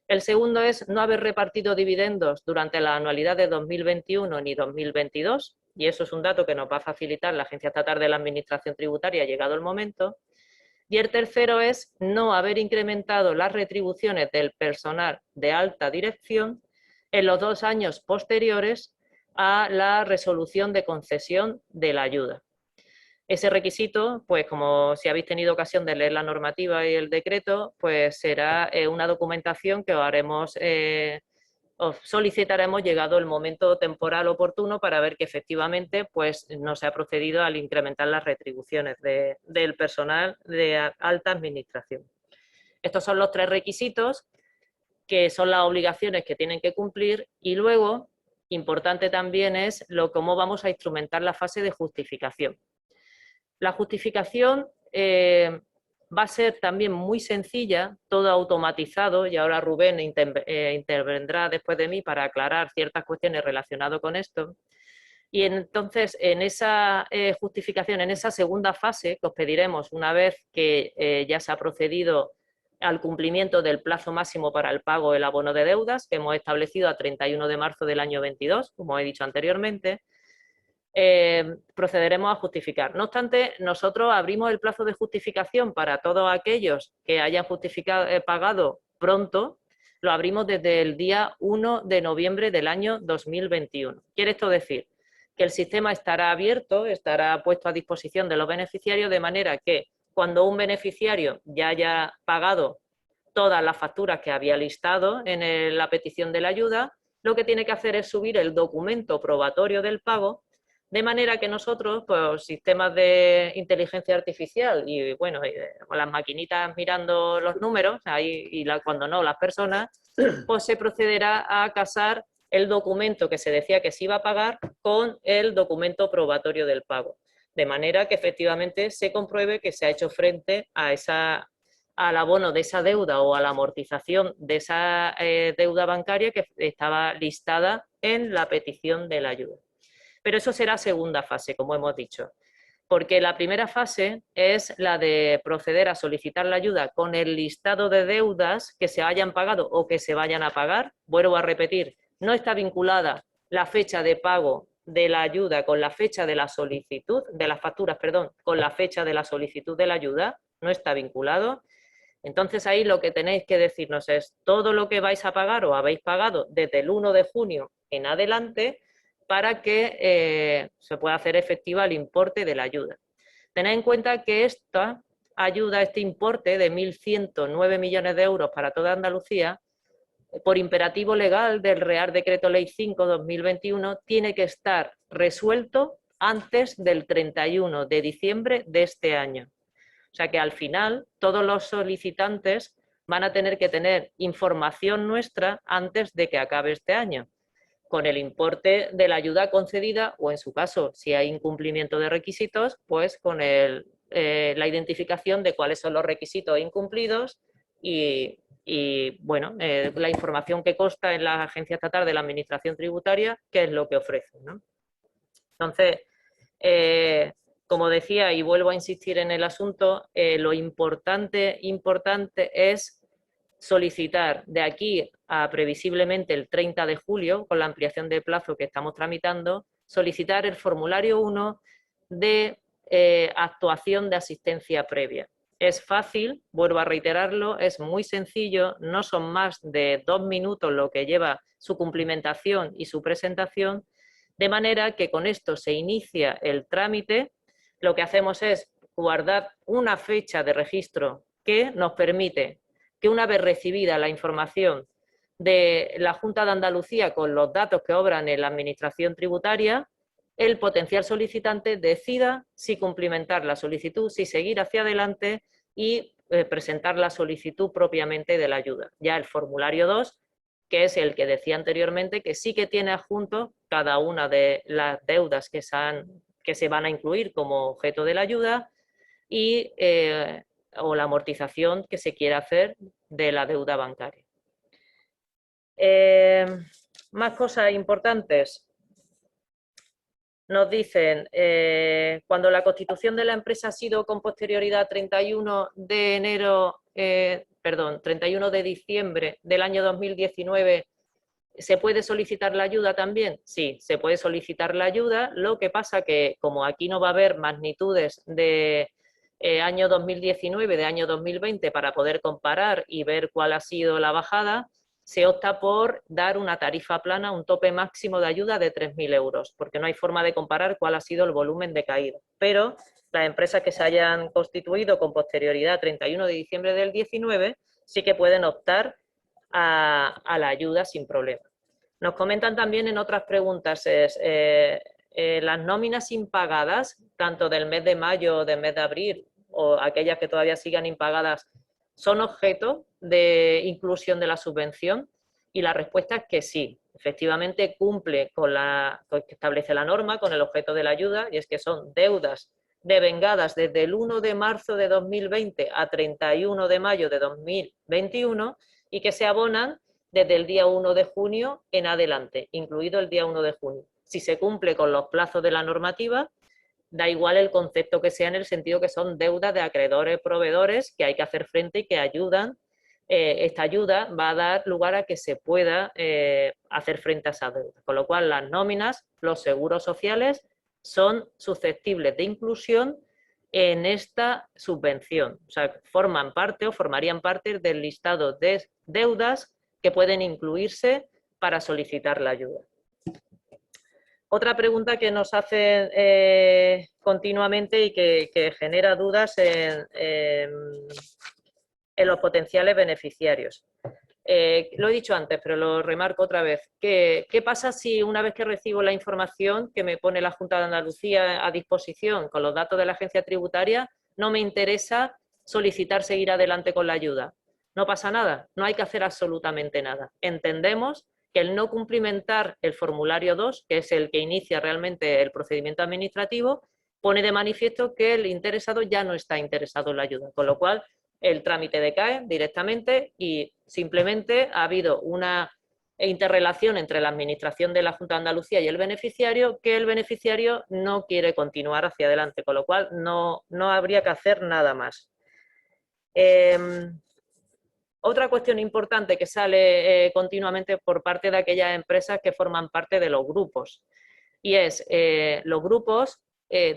El segundo es no haber repartido dividendos durante la anualidad de 2021 ni 2022, y eso es un dato que nos va a facilitar la Agencia Estatal de la Administración Tributaria llegado el momento. Y el tercero es no haber incrementado las retribuciones del personal de alta dirección en los 2 años posteriores a la resolución de concesión de la ayuda. Ese requisito, pues como si habéis tenido ocasión de leer la normativa y el decreto, pues será una documentación que os solicitaremos llegado el momento temporal oportuno para ver que efectivamente pues, no se ha procedido al incrementar las retribuciones del personal de alta administración. Estos son los 3 requisitos que son las obligaciones que tienen que cumplir y luego, importante también es cómo vamos a instrumentar la fase de justificación. La justificación va a ser también muy sencilla, todo automatizado, y ahora Rubén intervendrá después de mí para aclarar ciertas cuestiones relacionadas con esto. Y entonces, en esa justificación, en esa segunda fase que os pediremos una vez que ya se ha procedido al cumplimiento del plazo máximo para el pago del abono de deudas, que hemos establecido a 31 de marzo del año 22, como he dicho anteriormente, procederemos a justificar. No obstante, nosotros abrimos el plazo de justificación para todos aquellos que hayan pagado pronto, lo abrimos desde el día 1 de noviembre del año 2021. ¿Quiere esto decir? Que el sistema estará abierto, estará puesto a disposición de los beneficiarios de manera que cuando un beneficiario ya haya pagado todas las facturas que había listado en la petición de la ayuda, lo que tiene que hacer es subir el documento probatorio del pago, de manera que nosotros, pues sistemas de inteligencia artificial y bueno, con las maquinitas mirando los números, cuando no las personas, pues se procederá a casar el documento que se decía que se iba a pagar con el documento probatorio del pago. De manera que efectivamente se compruebe que se ha hecho frente al abono de esa deuda o a la amortización de esa deuda bancaria que estaba listada en la petición de la ayuda. Pero eso será segunda fase, como hemos dicho. Porque la primera fase es la de proceder a solicitar la ayuda con el listado de deudas que se hayan pagado o que se vayan a pagar. Vuelvo a repetir, no está vinculada la fecha de pago de la ayuda con la fecha de la solicitud, de las facturas, perdón, con la fecha de la solicitud de la ayuda, no está vinculado. Entonces ahí lo que tenéis que decirnos es todo lo que vais a pagar o habéis pagado desde el 1 de junio en adelante para que se pueda hacer efectiva el importe de la ayuda. Tened en cuenta que esta ayuda, este importe de 1.109 millones de euros para toda Andalucía, por imperativo legal del Real Decreto Ley 5/2021, tiene que estar resuelto antes del 31 de diciembre de este año. O sea que al final todos los solicitantes van a tener que tener información nuestra antes de que acabe este año, con el importe de la ayuda concedida o, en su caso, si hay incumplimiento de requisitos, pues con la identificación de cuáles son los requisitos incumplidos y bueno, la información que consta en la Agencia Estatal de la Administración Tributaria, qué es lo que ofrece, ¿no? Entonces, como decía, y vuelvo a insistir en el asunto, lo importante es solicitar de aquí a previsiblemente el 30 de julio, con la ampliación de plazo que estamos tramitando, solicitar el formulario 1 de actuación de asistencia previa. Es fácil, vuelvo a reiterarlo, es muy sencillo, no son más de 2 minutos lo que lleva su cumplimentación y su presentación, de manera que con esto se inicia el trámite. Lo que hacemos es guardar una fecha de registro que nos permite que, una vez recibida la información de la Junta de Andalucía con los datos que obran en la Administración Tributaria, el potencial solicitante decida si cumplimentar la solicitud, si seguir hacia adelante y presentar la solicitud propiamente de la ayuda. Ya el formulario 2, que es el que decía anteriormente, que sí que tiene adjunto cada una de las deudas que se van a incluir como objeto de la ayuda y o la amortización que se quiera hacer de la deuda bancaria. Más cosas importantes. Nos dicen, cuando la constitución de la empresa ha sido con posterioridad a 31 de diciembre del año 2019, ¿se puede solicitar la ayuda también? Sí, se puede solicitar la ayuda. Lo que pasa que, como aquí no va a haber magnitudes de año 2019, de año 2020, para poder comparar y ver cuál ha sido la bajada, se opta por dar una tarifa plana, un tope máximo de ayuda de 3.000 euros, porque no hay forma de comparar cuál ha sido el volumen de caída. Pero las empresas que se hayan constituido con posterioridad a 31 de diciembre del 19 sí que pueden optar a la ayuda sin problema. Nos comentan también en otras preguntas, las nóminas impagadas, tanto del mes de mayo o del mes de abril, o aquellas que todavía sigan impagadas, ¿son objeto de inclusión de la subvención? Y la respuesta es que sí, efectivamente cumple con lo que establece la norma, con el objeto de la ayuda, y es que son deudas devengadas desde el 1 de marzo de 2020 a 31 de mayo de 2021 y que se abonan desde el día 1 de junio en adelante, incluido el día 1 de junio. Si se cumple con los plazos de la normativa, da igual el concepto que sea, en el sentido que son deudas de acreedores, proveedores, que hay que hacer frente y que ayudan. Esta ayuda va a dar lugar a que se pueda hacer frente a esa deuda. Con lo cual, las nóminas, los seguros sociales, son susceptibles de inclusión en esta subvención. O sea, forman parte o formarían parte del listado de deudas que pueden incluirse para solicitar la ayuda. Otra pregunta que nos hacen continuamente y que genera dudas en los potenciales beneficiarios. Lo he dicho antes, pero lo remarco otra vez. ¿Qué pasa si, una vez que recibo la información que me pone la Junta de Andalucía a disposición con los datos de la agencia tributaria, no me interesa solicitar seguir adelante con la ayuda? No pasa nada, no hay que hacer absolutamente nada. Entendemos que el no cumplimentar el formulario 2, que es el que inicia realmente el procedimiento administrativo, pone de manifiesto que el interesado ya no está interesado en la ayuda, con lo cual el trámite decae directamente y simplemente ha habido una interrelación entre la administración de la Junta de Andalucía y el beneficiario, que el beneficiario no quiere continuar hacia adelante, con lo cual no habría que hacer nada más. Otra cuestión importante que sale continuamente por parte de aquellas empresas que forman parte de los grupos, y es, los grupos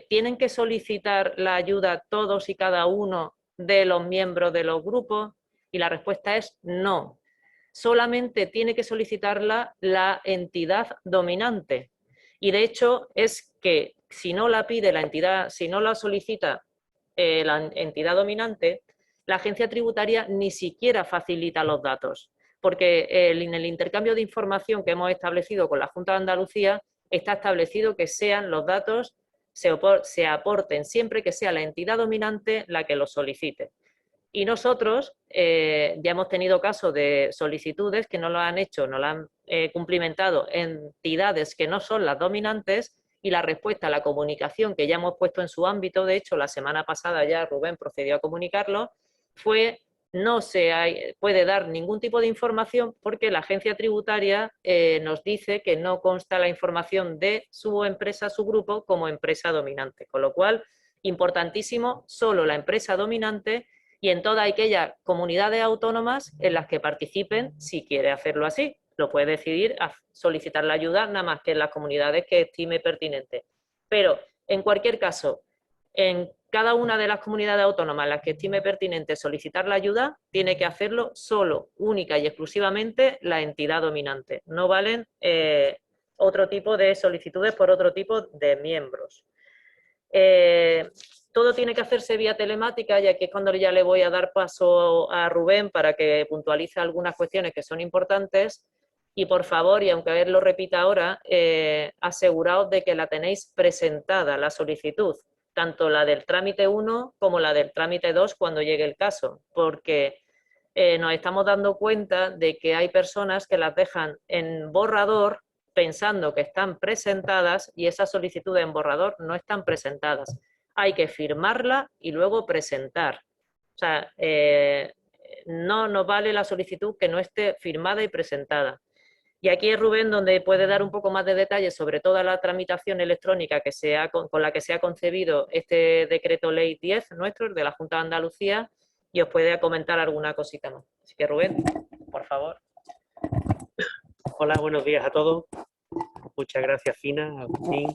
tienen que solicitar la ayuda todos y cada uno de los miembros de los grupos, y la respuesta es no. Solamente tiene que solicitarla la entidad dominante. Y de hecho es que si no la pide la entidad, si no la solicita la entidad dominante, la agencia tributaria ni siquiera facilita los datos, porque en el intercambio de información que hemos establecido con la Junta de Andalucía está establecido que sean los datos, se aporten siempre que sea la entidad dominante la que los solicite. Y nosotros ya hemos tenido casos de solicitudes que no lo han hecho, no lo han cumplimentado entidades que no son las dominantes, y la respuesta a la comunicación que ya hemos puesto en su ámbito, de hecho la semana pasada ya Rubén procedió a comunicarlo, fue no se puede dar ningún tipo de información porque la agencia tributaria nos dice que no consta la información de su empresa, su grupo, como empresa dominante. Con lo cual, importantísimo, solo la empresa dominante, y en todas aquellas comunidades autónomas en las que participen, si quiere hacerlo así, lo puede decidir a solicitar la ayuda nada más que en las comunidades que estime pertinente. Pero, en cualquier caso, en cada una de las comunidades autónomas en las que estime pertinente solicitar la ayuda, tiene que hacerlo solo, única y exclusivamente la entidad dominante. No valen otro tipo de solicitudes por otro tipo de miembros. Todo tiene que hacerse vía telemática, y aquí es cuando ya le voy a dar paso a Rubén para que puntualice algunas cuestiones que son importantes. Y por favor, y aunque él lo repita ahora, aseguraos de que la tenéis presentada, la solicitud, tanto la del trámite 1 como la del trámite 2 cuando llegue el caso, porque nos estamos dando cuenta de que hay personas que las dejan en borrador pensando que están presentadas, y esas solicitudes en borrador no están presentadas. Hay que firmarla y luego presentar. O sea, no nos vale la solicitud que no esté firmada y presentada. Y aquí es Rubén donde puede dar un poco más de detalles sobre toda la tramitación electrónica que con la que se ha concebido este decreto ley 10 nuestro, el de la Junta de Andalucía, y os puede comentar alguna cosita más. Así que Rubén, por favor. Hola, buenos días a todos. Muchas gracias, Fina, Agustín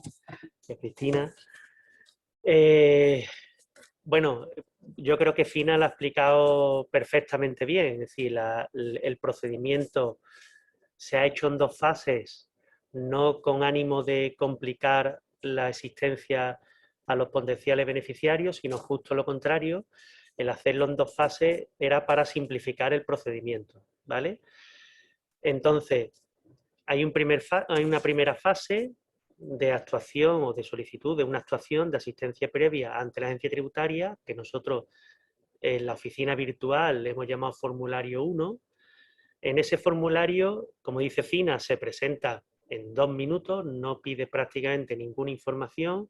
y Cristina. Bueno, yo creo que Fina lo ha explicado perfectamente bien. Es decir, el procedimiento se ha hecho en dos fases, no con ánimo de complicar la existencia a los potenciales beneficiarios, sino justo lo contrario. El hacerlo en dos fases era para simplificar el procedimiento, ¿vale? Entonces, hay una primera fase de actuación o de solicitud de una actuación de asistencia previa ante la agencia tributaria, que nosotros en la oficina virtual le hemos llamado formulario 1. En ese formulario, como dice Fina, se presenta en 2 minutos, no pide prácticamente ninguna información,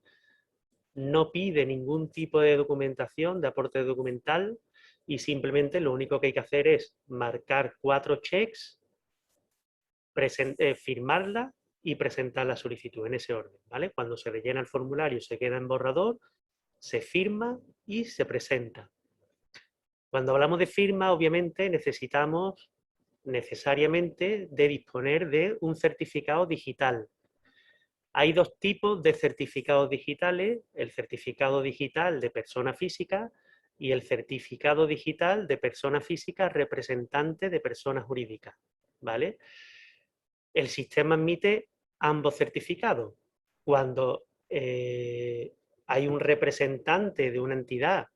no pide ningún tipo de documentación, de aporte documental, y simplemente lo único que hay que hacer es marcar 4 checks, firmarla y presentar la solicitud en ese orden, ¿vale? Cuando se rellena el formulario se queda en borrador, se firma y se presenta. Cuando hablamos de firma, obviamente necesitamos necesariamente de disponer de un certificado digital. Hay dos tipos de certificados digitales: el certificado digital de persona física y el certificado digital de persona física representante de persona jurídica, ¿vale? El sistema admite ambos certificados. Cuando hay un representante de una entidad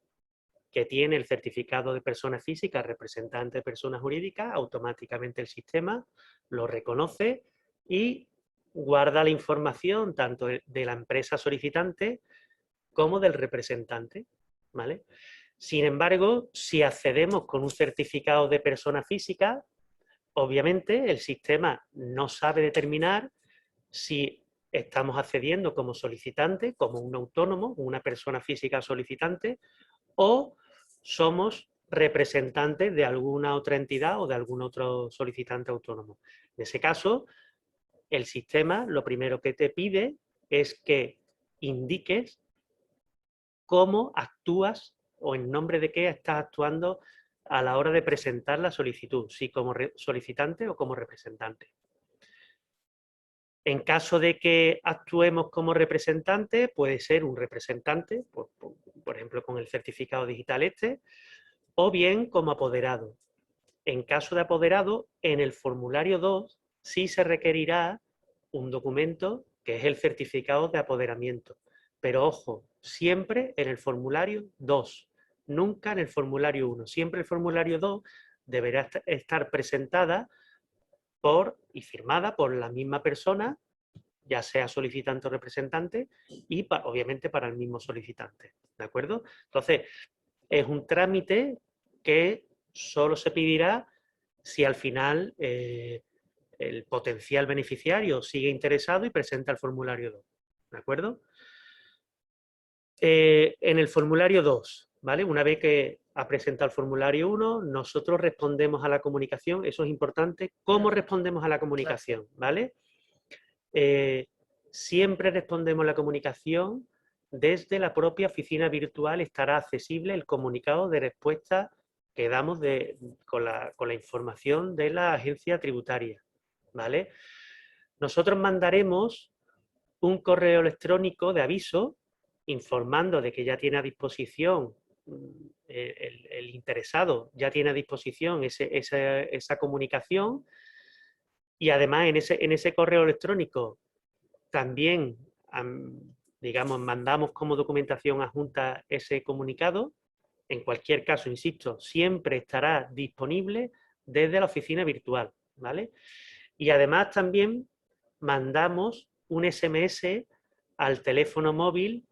que tiene el certificado de persona física, representante de persona jurídica, automáticamente el sistema lo reconoce y guarda la información tanto de la empresa solicitante como del representante, ¿vale? Sin embargo, si accedemos con un certificado de persona física, obviamente el sistema no sabe determinar si estamos accediendo como solicitante, como un autónomo, una persona física solicitante, o somos representante de alguna otra entidad o de algún otro solicitante autónomo. En ese caso, el sistema lo primero que te pide es que indiques cómo actúas o en nombre de qué estás actuando a la hora de presentar la solicitud, si como solicitante o como representante. En caso de que actuemos como representante, puede ser un representante, por ejemplo con el certificado digital este, o bien como apoderado. En caso de apoderado, en el formulario 2 sí se requerirá un documento que es el certificado de apoderamiento. Pero ojo, siempre en el formulario 2, nunca en el formulario 1. Siempre el formulario 2 deberá estar presentada y firmada por la misma persona, ya sea solicitante o representante, y obviamente para el mismo solicitante. ¿De acuerdo? Entonces, es un trámite que solo se pedirá si al final el potencial beneficiario sigue interesado y presenta el formulario 2. ¿De acuerdo? En el formulario 2, ¿vale? Una vez que ha presentado el formulario 1, nosotros respondemos a la comunicación, eso es importante. ¿Cómo respondemos a la comunicación? ¿Vale? Siempre respondemos a la comunicación desde la propia oficina virtual, estará accesible el comunicado de respuesta que damos con la información de la agencia tributaria, ¿vale? Nosotros mandaremos un correo electrónico de aviso informando de que ya tiene a disposición el interesado, ya tiene a disposición esa comunicación, y además en ese correo electrónico también, digamos, mandamos como documentación adjunta ese comunicado. En cualquier caso, insisto, siempre estará disponible desde la oficina virtual, ¿vale? Y además también mandamos un SMS al teléfono móvil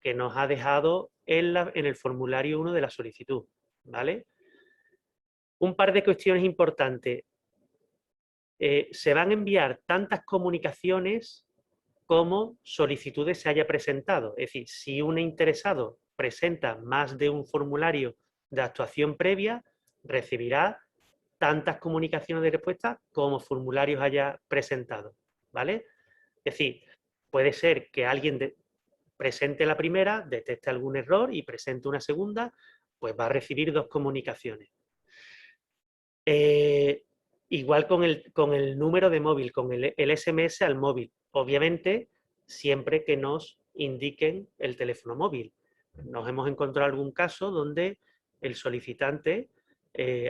que nos ha dejado en el formulario 1 de la solicitud, ¿vale? Un par de cuestiones importantes. Se van a enviar tantas comunicaciones como solicitudes se haya presentado. Es decir, si un interesado presenta más de un formulario de actuación previa, recibirá tantas comunicaciones de respuesta como formularios haya presentado, ¿vale? Es decir, puede ser que alguien presente la primera, detecte algún error y presente una segunda, pues va a recibir 2 comunicaciones. Igual con el número de móvil, con el SMS al móvil. Obviamente, siempre que nos indiquen el teléfono móvil. Nos hemos encontrado algún caso donde el solicitante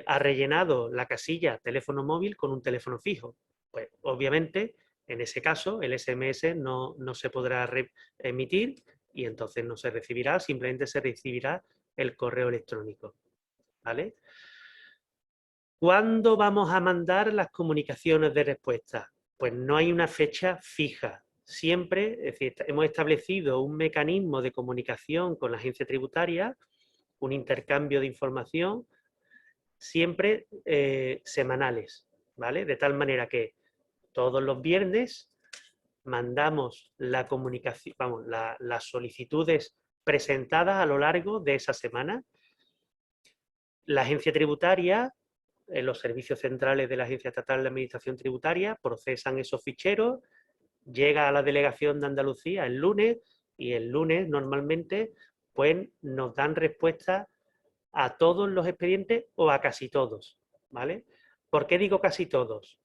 ha rellenado la casilla teléfono móvil con un teléfono fijo. Pues obviamente, en ese caso, el SMS no se podrá emitir y entonces no se recibirá, simplemente se recibirá el correo electrónico, ¿vale? ¿Cuándo vamos a mandar las comunicaciones de respuesta? Pues no hay una fecha fija. Siempre, es decir, hemos establecido un mecanismo de comunicación con la agencia tributaria, un intercambio de información, siempre semanales, ¿vale? De tal manera que todos los viernes mandamos la comunicación, vamos, las solicitudes presentadas a lo largo de esa semana. La agencia tributaria, los servicios centrales de la Agencia Estatal de Administración Tributaria, procesan esos ficheros, llega a la delegación de Andalucía el lunes, y el lunes normalmente pues nos dan respuesta a todos los expedientes o a casi todos, ¿vale? ¿Por qué digo casi todos?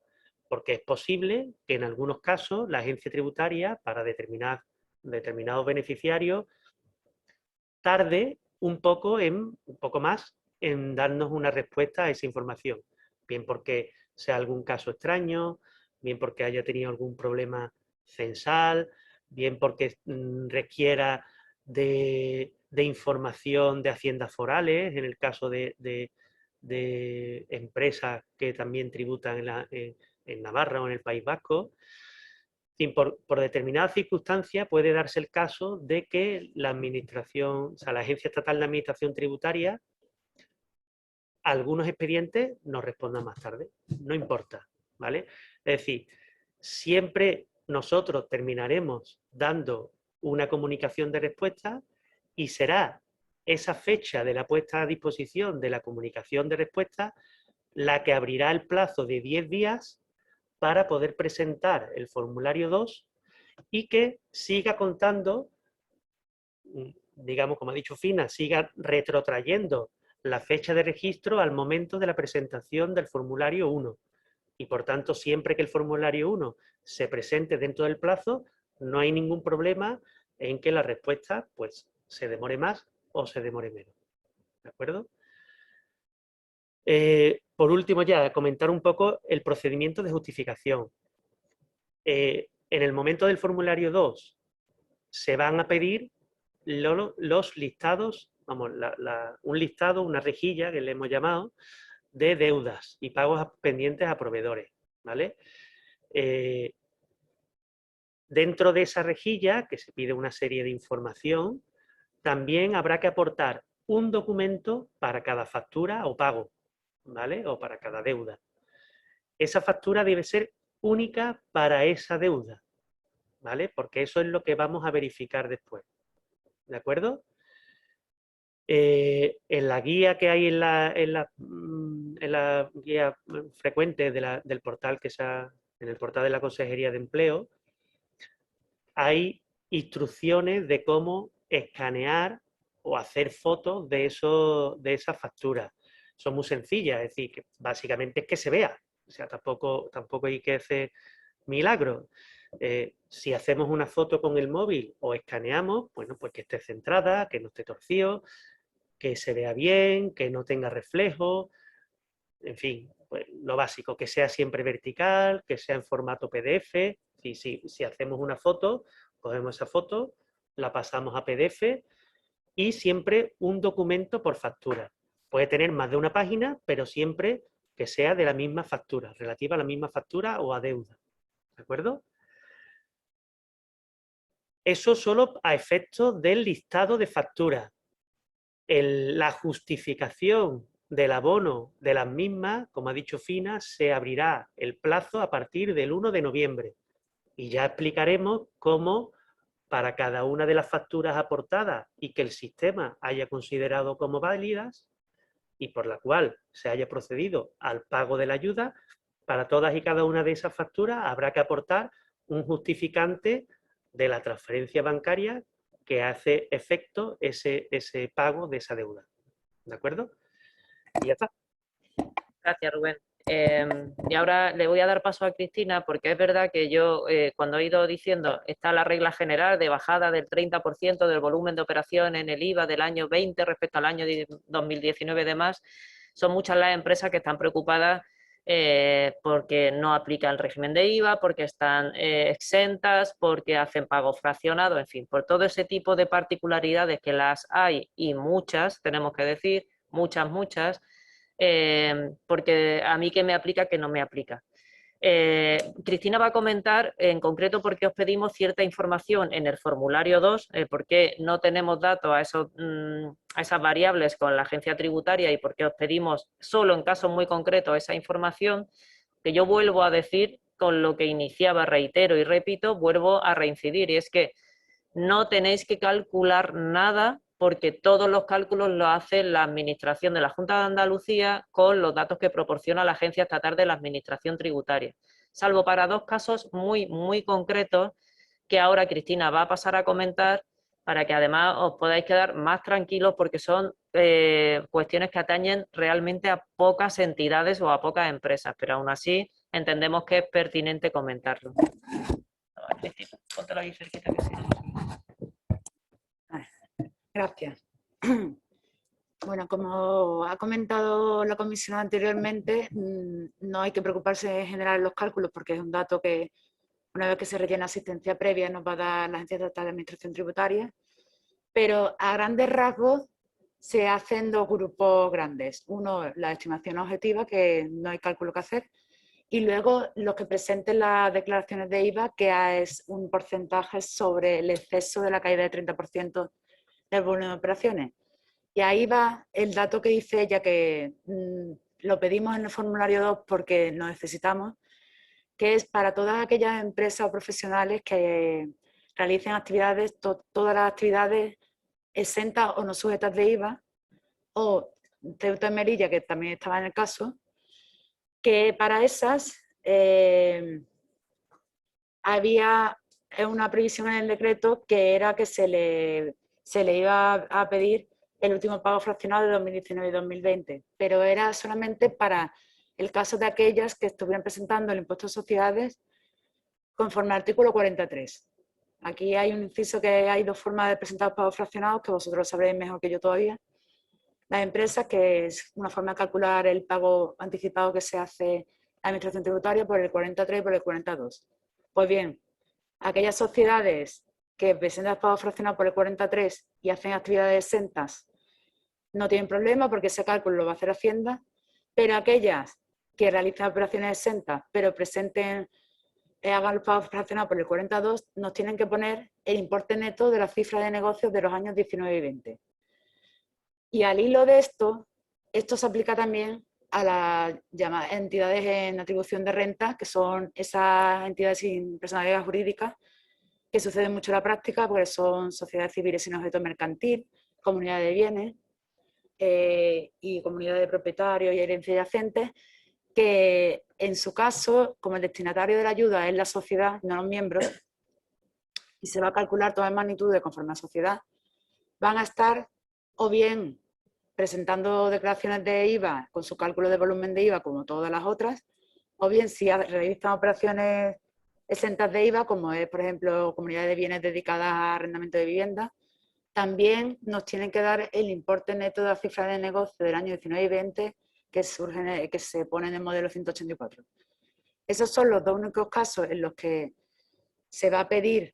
Porque es posible que en algunos casos la agencia tributaria, para determinados beneficiarios, tarde un poco más en darnos una respuesta a esa información. Bien porque sea algún caso extraño, bien porque haya tenido algún problema censal, bien porque requiera de información de haciendas forales, en el caso de empresas que también tributan en Navarra o en el País Vasco. Por determinadas circunstancias puede darse el caso de que la administración, o sea, la Agencia Estatal de Administración Tributaria, algunos expedientes nos respondan más tarde. No importa, ¿vale? Es decir, siempre nosotros terminaremos dando una comunicación de respuesta y será esa fecha de la puesta a disposición de la comunicación de respuesta la que abrirá el plazo de 10 días para poder presentar el formulario 2 y que siga contando, digamos, como ha dicho Fina, siga retrotrayendo la fecha de registro al momento de la presentación del formulario 1. Y por tanto, siempre que el formulario 1 se presente dentro del plazo, no hay ningún problema en que la respuesta pues, se demore más o se demore menos. ¿De acuerdo? Por último, ya comentar un poco el procedimiento de justificación. En el momento del formulario 2 se van a pedir los listados, vamos, un listado, una rejilla que le hemos llamado, de deudas y pagos pendientes a proveedores, ¿vale? Dentro de esa rejilla, que se pide una serie de información, también habrá que aportar un documento para cada factura o pago, ¿vale? O para cada deuda. Esa factura debe ser única para esa deuda, ¿vale? Porque eso es lo que vamos a verificar después, ¿de acuerdo? En la guía que hay en la guía frecuente del portal en el portal de la Consejería de Empleo, hay instrucciones de cómo escanear o hacer fotos de esas facturas. Son muy sencillas, es decir, que básicamente es que se vea. O sea, tampoco hay que hacer milagros. Si hacemos una foto con el móvil o escaneamos, bueno, pues que esté centrada, que no esté torcido, que se vea bien, que no tenga reflejo, en fin, pues lo básico, que sea siempre vertical, que sea en formato PDF. Si hacemos una foto, cogemos esa foto, la pasamos a PDF y siempre un documento por factura. Puede tener más de una página, pero siempre que sea de la misma factura, relativa a la misma factura o a deuda. ¿De acuerdo? Eso solo a efectos del listado de facturas. La justificación del abono de las mismas, como ha dicho Fina, se abrirá el plazo a partir del 1 de noviembre. Y ya explicaremos cómo para cada una de las facturas aportadas y que el sistema haya considerado como válidas y por la cual se haya procedido al pago de la ayuda, para todas y cada una de esas facturas habrá que aportar un justificante de la transferencia bancaria que hace efecto ese pago de esa deuda. ¿De acuerdo? Y ya está. Gracias, Rubén. Y ahora le voy a dar paso a Cristina, porque es verdad que yo, cuando he ido diciendo, está la regla general de bajada del 30% del volumen de operación en el IVA del año 20 respecto al año 2019 y demás, son muchas las empresas que están preocupadas porque no aplica el régimen de IVA, porque están exentas, porque hacen pagos fraccionados, en fin, por todo ese tipo de particularidades que las hay y muchas, tenemos que decir, muchas, porque a mí que me aplica, que no me aplica. Cristina va a comentar en concreto por qué os pedimos cierta información en el formulario 2, por qué no tenemos datos a esas variables con la agencia tributaria y por qué os pedimos solo en casos muy concretos esa información, que yo vuelvo a decir con lo que iniciaba, reitero y repito, vuelvo a reincidir, y es que no tenéis que calcular nada porque todos los cálculos los hace la Administración de la Junta de Andalucía con los datos que proporciona la Agencia Estatal de la Administración Tributaria, salvo para dos casos muy concretos que ahora Cristina va a pasar a comentar para que además os podáis quedar más tranquilos porque son cuestiones que atañen realmente a pocas entidades o a pocas empresas, pero aún así entendemos que es pertinente comentarlo. Cristina, póntelo ahí cerquita que sí. Gracias. Bueno, como ha comentado la comisión anteriormente, no hay que preocuparse en general los cálculos porque es un dato que una vez que se rellena asistencia previa nos va a dar la Agencia Estatal de Administración Tributaria, pero a grandes rasgos se hacen dos grupos grandes. Uno, la estimación objetiva, que no hay cálculo que hacer, y luego los que presenten las declaraciones de IVA, que es un porcentaje sobre el exceso de la caída del 30% del volumen de operaciones. Y ahí va el dato que dice ella, que lo pedimos en el formulario 2 porque lo necesitamos, que es para todas aquellas empresas o profesionales que realicen actividades, todas las actividades exentas o no sujetas de IVA, o Ceuta y Melilla, que también estaba en el caso, que para esas había una previsión en el decreto que era que se le iba a pedir el último pago fraccionado de 2019 y 2020, pero era solamente para el caso de aquellas que estuvieran presentando el impuesto de sociedades conforme al artículo 43. Aquí hay un inciso que hay 2 formas de presentar pagos fraccionados, que vosotros sabréis mejor que yo todavía. Las empresas, que es una forma de calcular el pago anticipado que se hace a la Administración Tributaria por el 43 y por el 42. Pues bien, aquellas sociedades que presentan pagos fraccionados por el 43 y hacen actividades exentas no tienen problema porque ese cálculo lo va a hacer Hacienda, pero aquellas que realizan operaciones exentas pero hagan los pagos fraccionados por el 42, nos tienen que poner el importe neto de la cifra de negocios de los años 19 y 20. Y al hilo de esto se aplica también a las llamadas entidades en atribución de renta, que son esas entidades sin personalidad jurídica, que suceden mucho en la práctica porque son sociedades civiles sin objeto mercantil, comunidades de bienes y comunidades de propietarios y herencia yacentes, que en su caso, como el destinatario de la ayuda es la sociedad, no los miembros, y se va a calcular todas las magnitudes conforme a sociedad, van a estar o bien presentando declaraciones de IVA con su cálculo de volumen de IVA como todas las otras, o bien si realizan operaciones exentas de IVA, como es, por ejemplo, comunidades de bienes dedicadas a arrendamiento de vivienda, también nos tienen que dar el importe neto de la cifra de negocio del año 19 y 20 que se pone en el modelo 184. Esos son los 2 únicos casos en los que se va a pedir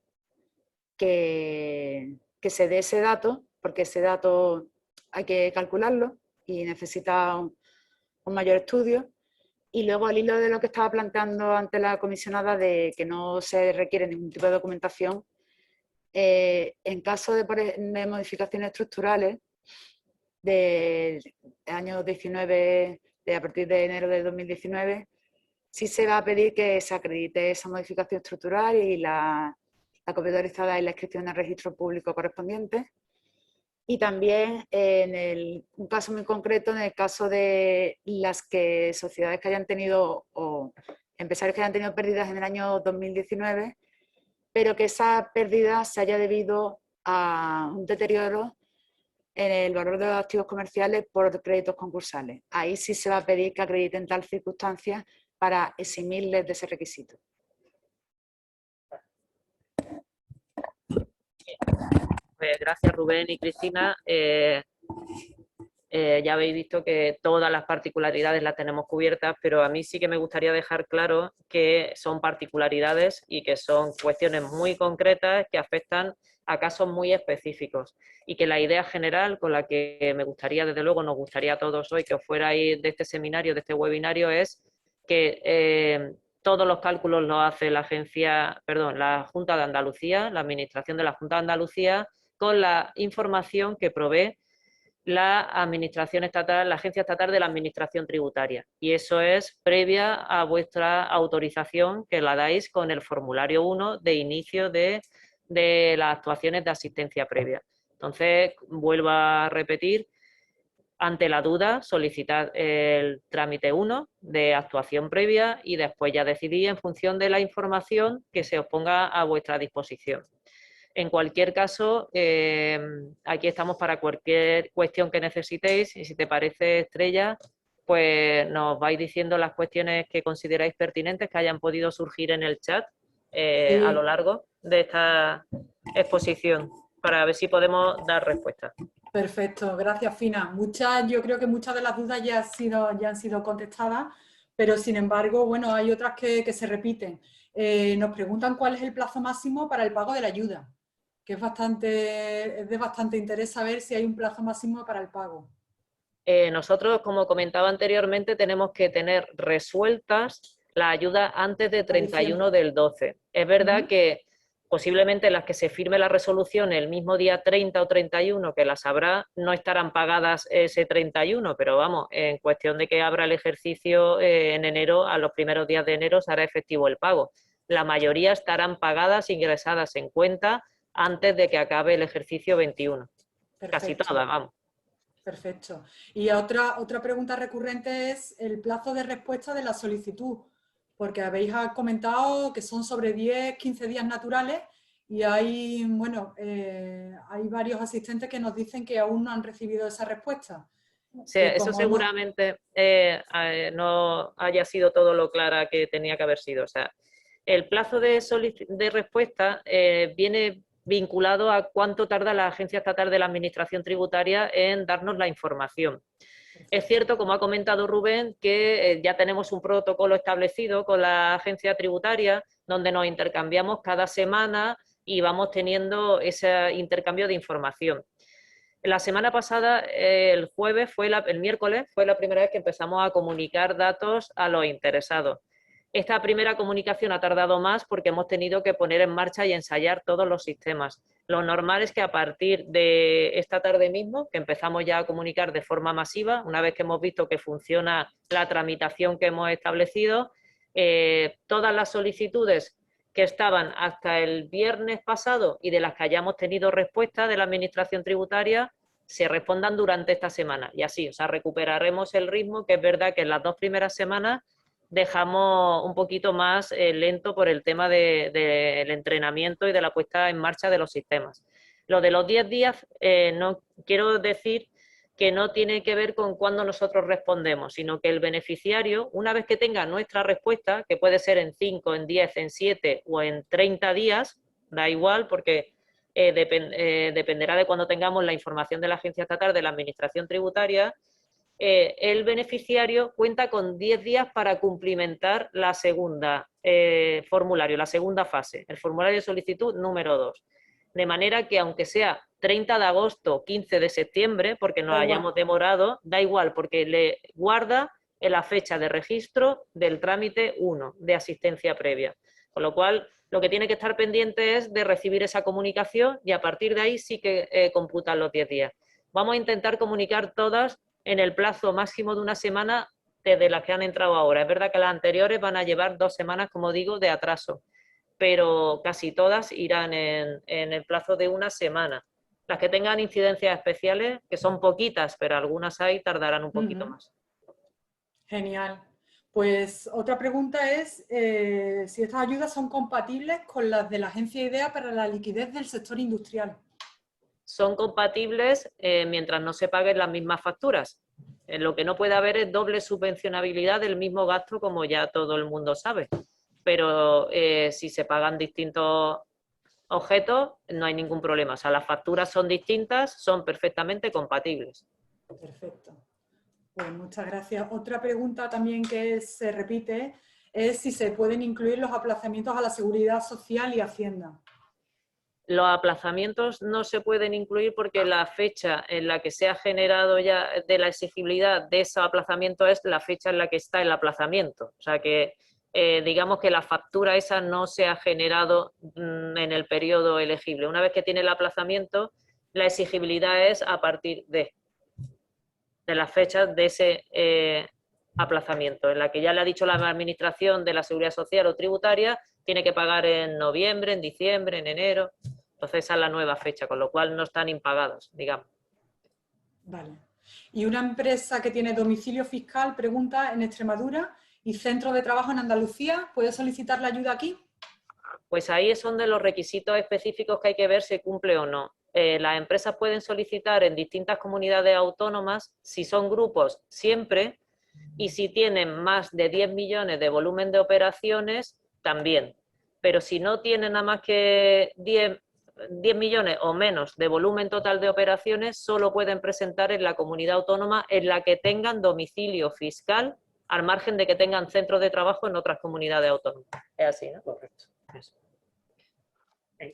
que se dé ese dato, porque ese dato hay que calcularlo y necesita un mayor estudio. Y luego, al hilo de lo que estaba planteando ante la comisionada de que no se requiere ningún tipo de documentación, en caso de modificaciones estructurales del año 19, a partir de enero de 2019, sí se va a pedir que se acredite esa modificación estructural y la copia autorizada y la inscripción en el registro público correspondiente. Y también un caso muy concreto, en el caso de las sociedades que hayan tenido o empresarios que hayan tenido pérdidas en el año 2019, pero que esa pérdida se haya debido a un deterioro en el valor de los activos comerciales por créditos concursales. Ahí sí se va a pedir que acrediten tal circunstancia para eximirles de ese requisito. Pues gracias, Rubén y Cristina. Ya habéis visto que todas las particularidades las tenemos cubiertas, pero a mí sí que me gustaría dejar claro que son particularidades y que son cuestiones muy concretas que afectan a casos muy específicos, y que la idea general con la que me gustaría, desde luego, nos gustaría a todos hoy que os fuerais de este seminario, de este webinario, es que todos los cálculos los hace la Junta de Andalucía, la Administración de la Junta de Andalucía, con la información que provee la Administración Estatal, la Agencia Estatal de la Administración Tributaria. Y eso es previa a vuestra autorización, que la dais con el formulario 1 de inicio de las actuaciones de asistencia previa. Entonces, vuelvo a repetir, ante la duda, solicitad el trámite 1 de actuación previa y después ya decidí en función de la información que se os ponga a vuestra disposición. En cualquier caso, aquí estamos para cualquier cuestión que necesitéis, y si te parece, Estrella, pues nos vais diciendo las cuestiones que consideráis pertinentes que hayan podido surgir en el chat sí, a lo largo de esta exposición, para ver si podemos dar respuesta. Perfecto, gracias, Fina. Yo creo que muchas de las dudas ya han sido contestadas, pero sin embargo, bueno, hay otras que se repiten. Nos preguntan cuál es el plazo máximo para el pago de la ayuda, que es de bastante interés saber si hay un plazo máximo para el pago. Nosotros, como comentaba anteriormente, tenemos que tener resueltas las ayudas antes de 31 del 12. Es verdad que posiblemente las que se firme la resolución el mismo día 30 o 31, que las habrá, no estarán pagadas ese 31, pero vamos, en cuestión de que abra el ejercicio en enero, a los primeros días de enero se hará efectivo el pago. La mayoría estarán pagadas, ingresadas en cuenta, antes de que acabe el ejercicio 21. Casi todas, vamos. Perfecto. Y otra pregunta recurrente es el plazo de respuesta de la solicitud, porque habéis comentado que son sobre 10, 15 días naturales y hay, bueno, hay varios asistentes que nos dicen que aún no han recibido esa respuesta. Sí, eso seguramente no haya sido todo lo clara que tenía que haber sido. O sea, el plazo de respuesta viene vinculado a cuánto tarda la Agencia Estatal de la Administración Tributaria en darnos la información. Es cierto, como ha comentado Rubén, que ya tenemos un protocolo establecido con la agencia tributaria donde nos intercambiamos cada semana y vamos teniendo ese intercambio de información. La semana pasada, el miércoles, fue la primera vez que empezamos a comunicar datos a los interesados. Esta primera comunicación ha tardado más porque hemos tenido que poner en marcha y ensayar todos los sistemas. Lo normal es que a partir de esta tarde mismo, que empezamos ya a comunicar de forma masiva, una vez que hemos visto que funciona la tramitación que hemos establecido, todas las solicitudes que estaban hasta el viernes pasado y de las que hayamos tenido respuesta de la Administración Tributaria, se respondan durante esta semana. Y así, o sea, recuperaremos el ritmo, que es verdad que en las 2 primeras semanas dejamos un poquito más lento por el tema del entrenamiento y de la puesta en marcha de los sistemas. Lo de los 10 días, no quiero decir que no tiene que ver con cuándo nosotros respondemos, sino que el beneficiario, una vez que tenga nuestra respuesta, que puede ser en 5, en 10, en 7 o en 30 días, da igual porque dependerá de cuando tengamos la información de la Agencia Estatal de la Administración Tributaria, el beneficiario cuenta con 10 días para cumplimentar la segunda formulario, la segunda fase, el formulario de solicitud número 2. De manera que aunque sea 30 de agosto, 15 de septiembre, porque nos hayamos demorado, da igual, porque le guarda en la fecha de registro del trámite 1 de asistencia previa. Con lo cual, lo que tiene que estar pendiente es de recibir esa comunicación y a partir de ahí sí que computan los 10 días. Vamos a intentar comunicar todas en el plazo máximo de una semana desde las que han entrado ahora. Es verdad que las anteriores van a llevar 2 semanas, como digo, de atraso, pero casi todas irán en el plazo de una semana. Las que tengan incidencias especiales, que son poquitas, pero algunas hay, tardarán un poquito más. Genial. Pues otra pregunta es si estas ayudas son compatibles con las de la Agencia IDEA para la liquidez del sector industrial. Son compatibles mientras no se paguen las mismas facturas. Lo que no puede haber es doble subvencionabilidad del mismo gasto, como ya todo el mundo sabe. Pero si se pagan distintos objetos, no hay ningún problema. O sea, las facturas son distintas, son perfectamente compatibles. Perfecto. Pues muchas gracias. Otra pregunta también que se repite es si se pueden incluir los aplazamientos a la Seguridad Social y Hacienda. Los aplazamientos no se pueden incluir porque la fecha en la que se ha generado ya de la exigibilidad de ese aplazamiento es la fecha en la que está el aplazamiento. O sea que digamos que la factura esa no se ha generado en el periodo elegible. Una vez que tiene el aplazamiento, la exigibilidad es a partir de las fechas de ese aplazamiento, en la que ya le ha dicho la Administración de la Seguridad Social o Tributaria, tiene que pagar en noviembre, en diciembre, en enero. Entonces esa es la nueva fecha, con lo cual no están impagados, digamos. Vale. Y una empresa que tiene domicilio fiscal, pregunta, en Extremadura y centro de trabajo en Andalucía, ¿puede solicitar la ayuda aquí? Pues ahí son de los requisitos específicos que hay que ver si cumple o no. Las empresas pueden solicitar en distintas comunidades autónomas, si son grupos, siempre, y si tienen más de 10 millones de volumen de operaciones, también. Pero si no tienen nada más que 10 millones o menos de volumen total de operaciones, solo pueden presentar en la comunidad autónoma en la que tengan domicilio fiscal, al margen de que tengan centros de trabajo en otras comunidades autónomas. Es así, ¿no? Correcto. Eso.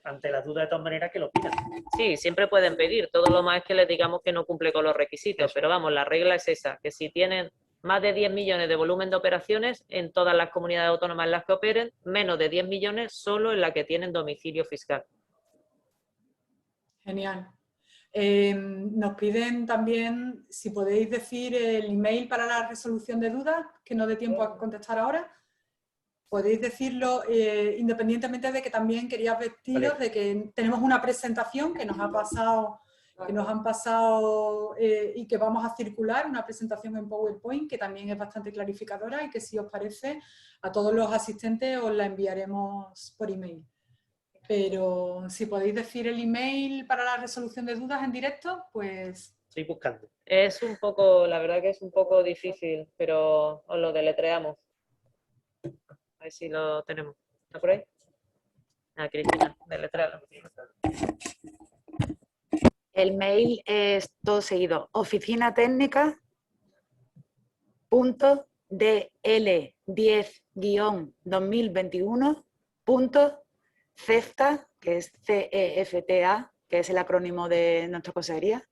Ante la duda, de todas maneras, que lo pidan. Sí, siempre pueden pedir. Todo lo más es que les digamos que no cumple con los requisitos. Eso. Pero vamos, la regla es esa, que si tienen más de 10 millones de volumen de operaciones en todas las comunidades autónomas en las que operen, menos de 10 millones solo en la que tienen domicilio fiscal. Genial. Nos piden también si podéis decir el email para la resolución de dudas, que no dé tiempo a contestar ahora. Podéis decirlo independientemente de que también quería advertiros de que tenemos una presentación que nos ha pasado que nos han pasado y que vamos a circular, una presentación en PowerPoint que también es bastante clarificadora y que, si os parece, a todos los asistentes os la enviaremos por email. Pero si podéis decir el email para la resolución de dudas en directo, pues... Estoy buscando. Es un poco, la verdad que es un poco difícil, pero os lo deletreamos. A ver si lo tenemos. ¿Está por ahí? Ah, Cristina, deletréalo. El mail es todo seguido: oficinatecnica.dl10-2021.cefta, que es CEFTA, que es el acrónimo de nuestra consejería,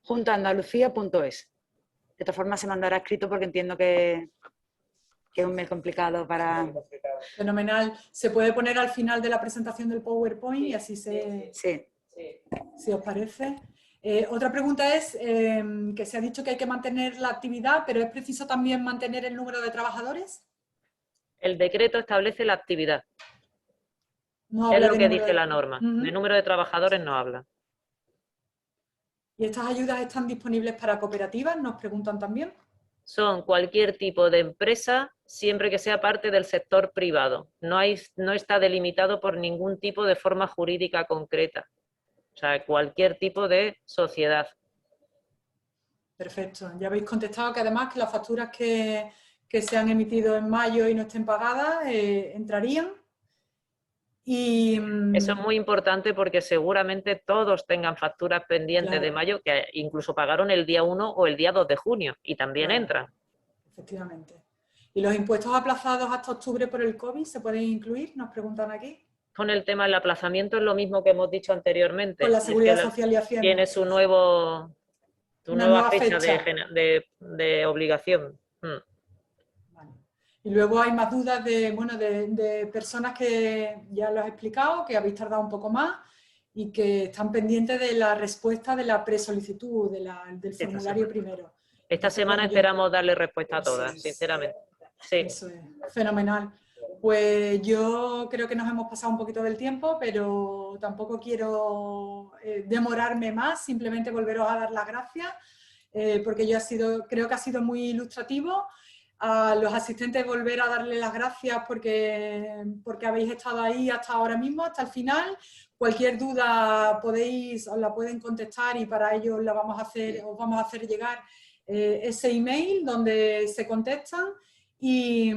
@juntoandalucía.es. De todas formas se mandará escrito porque entiendo que es un mail complicado para... Fenomenal. Se puede poner al final de la presentación del PowerPoint y así se... Sí. Si os parece. Otra pregunta es que se ha dicho que hay que mantener la actividad, pero ¿es preciso también mantener el número de trabajadores? El decreto establece la actividad. No Es habla lo de que número dice de... la norma. De número de trabajadores no habla. ¿Y estas ayudas están disponibles para cooperativas? Nos preguntan también. Son cualquier tipo de empresa, siempre que sea parte del sector privado. No está delimitado por ningún tipo de forma jurídica concreta. O sea, cualquier tipo de sociedad. Perfecto. Ya habéis contestado que además que las facturas que se han emitido en mayo y no estén pagadas entrarían. Y, eso es muy importante porque seguramente todos tengan facturas pendientes claro, de mayo que incluso pagaron el día 1 o el día 2 de junio y también claro, entran. efectivamente. ¿Y los impuestos aplazados hasta octubre por el COVID se pueden incluir? Nos preguntan aquí. Con el tema del aplazamiento es lo mismo que hemos dicho anteriormente. Con la Es Seguridad que Social y Hacienda. tiene su Una nueva nueva fecha fecha. de obligación. Vale. Y luego hay más dudas de personas que ya lo he explicado, que habéis tardado un poco más y que están pendientes de la respuesta de la presolicitud, del formulario primero. Esta Entonces, semana bueno, esperamos darle respuesta a todas, sinceramente. Sí. Eso es, fenomenal. Pues yo creo que nos hemos pasado un poquito del tiempo, pero tampoco quiero demorarme más, simplemente volveros a dar las gracias, porque creo que ha sido muy ilustrativo. A los asistentes volver a darles las gracias porque habéis estado ahí hasta ahora mismo, hasta el final. Cualquier duda os la pueden contestar y para ello os vamos a hacer llegar ese email donde se contestan. Y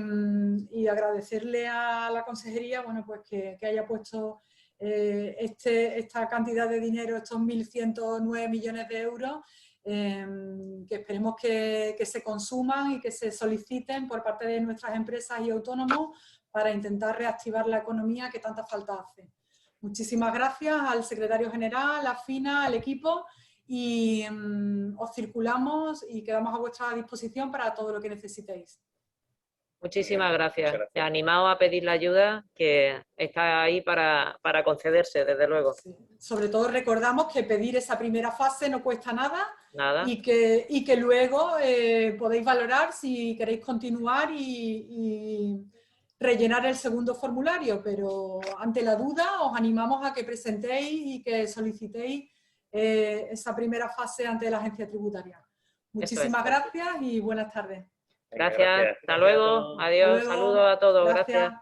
agradecerle a la consejería, bueno, pues que haya puesto esta cantidad de dinero, estos 1.109 millones de euros, que esperemos que se consuman y que se soliciten por parte de nuestras empresas y autónomos para intentar reactivar la economía que tanta falta hace. Muchísimas gracias al secretario general, a FINA, al equipo, y os circulamos y quedamos a vuestra disposición para todo lo que necesitéis. Muchísimas gracias. Animaos a pedir la ayuda que está ahí para concederse, desde luego. Sí. Sobre todo recordamos que pedir esa primera fase no cuesta nada. Nada. Y que luego podéis valorar si queréis continuar y rellenar el segundo formulario, pero ante la duda os animamos a que presentéis y que solicitéis esa primera fase ante la agencia tributaria. Muchísimas gracias y buenas tardes. Gracias. Hasta luego. Adiós. Saludos a todos. Gracias.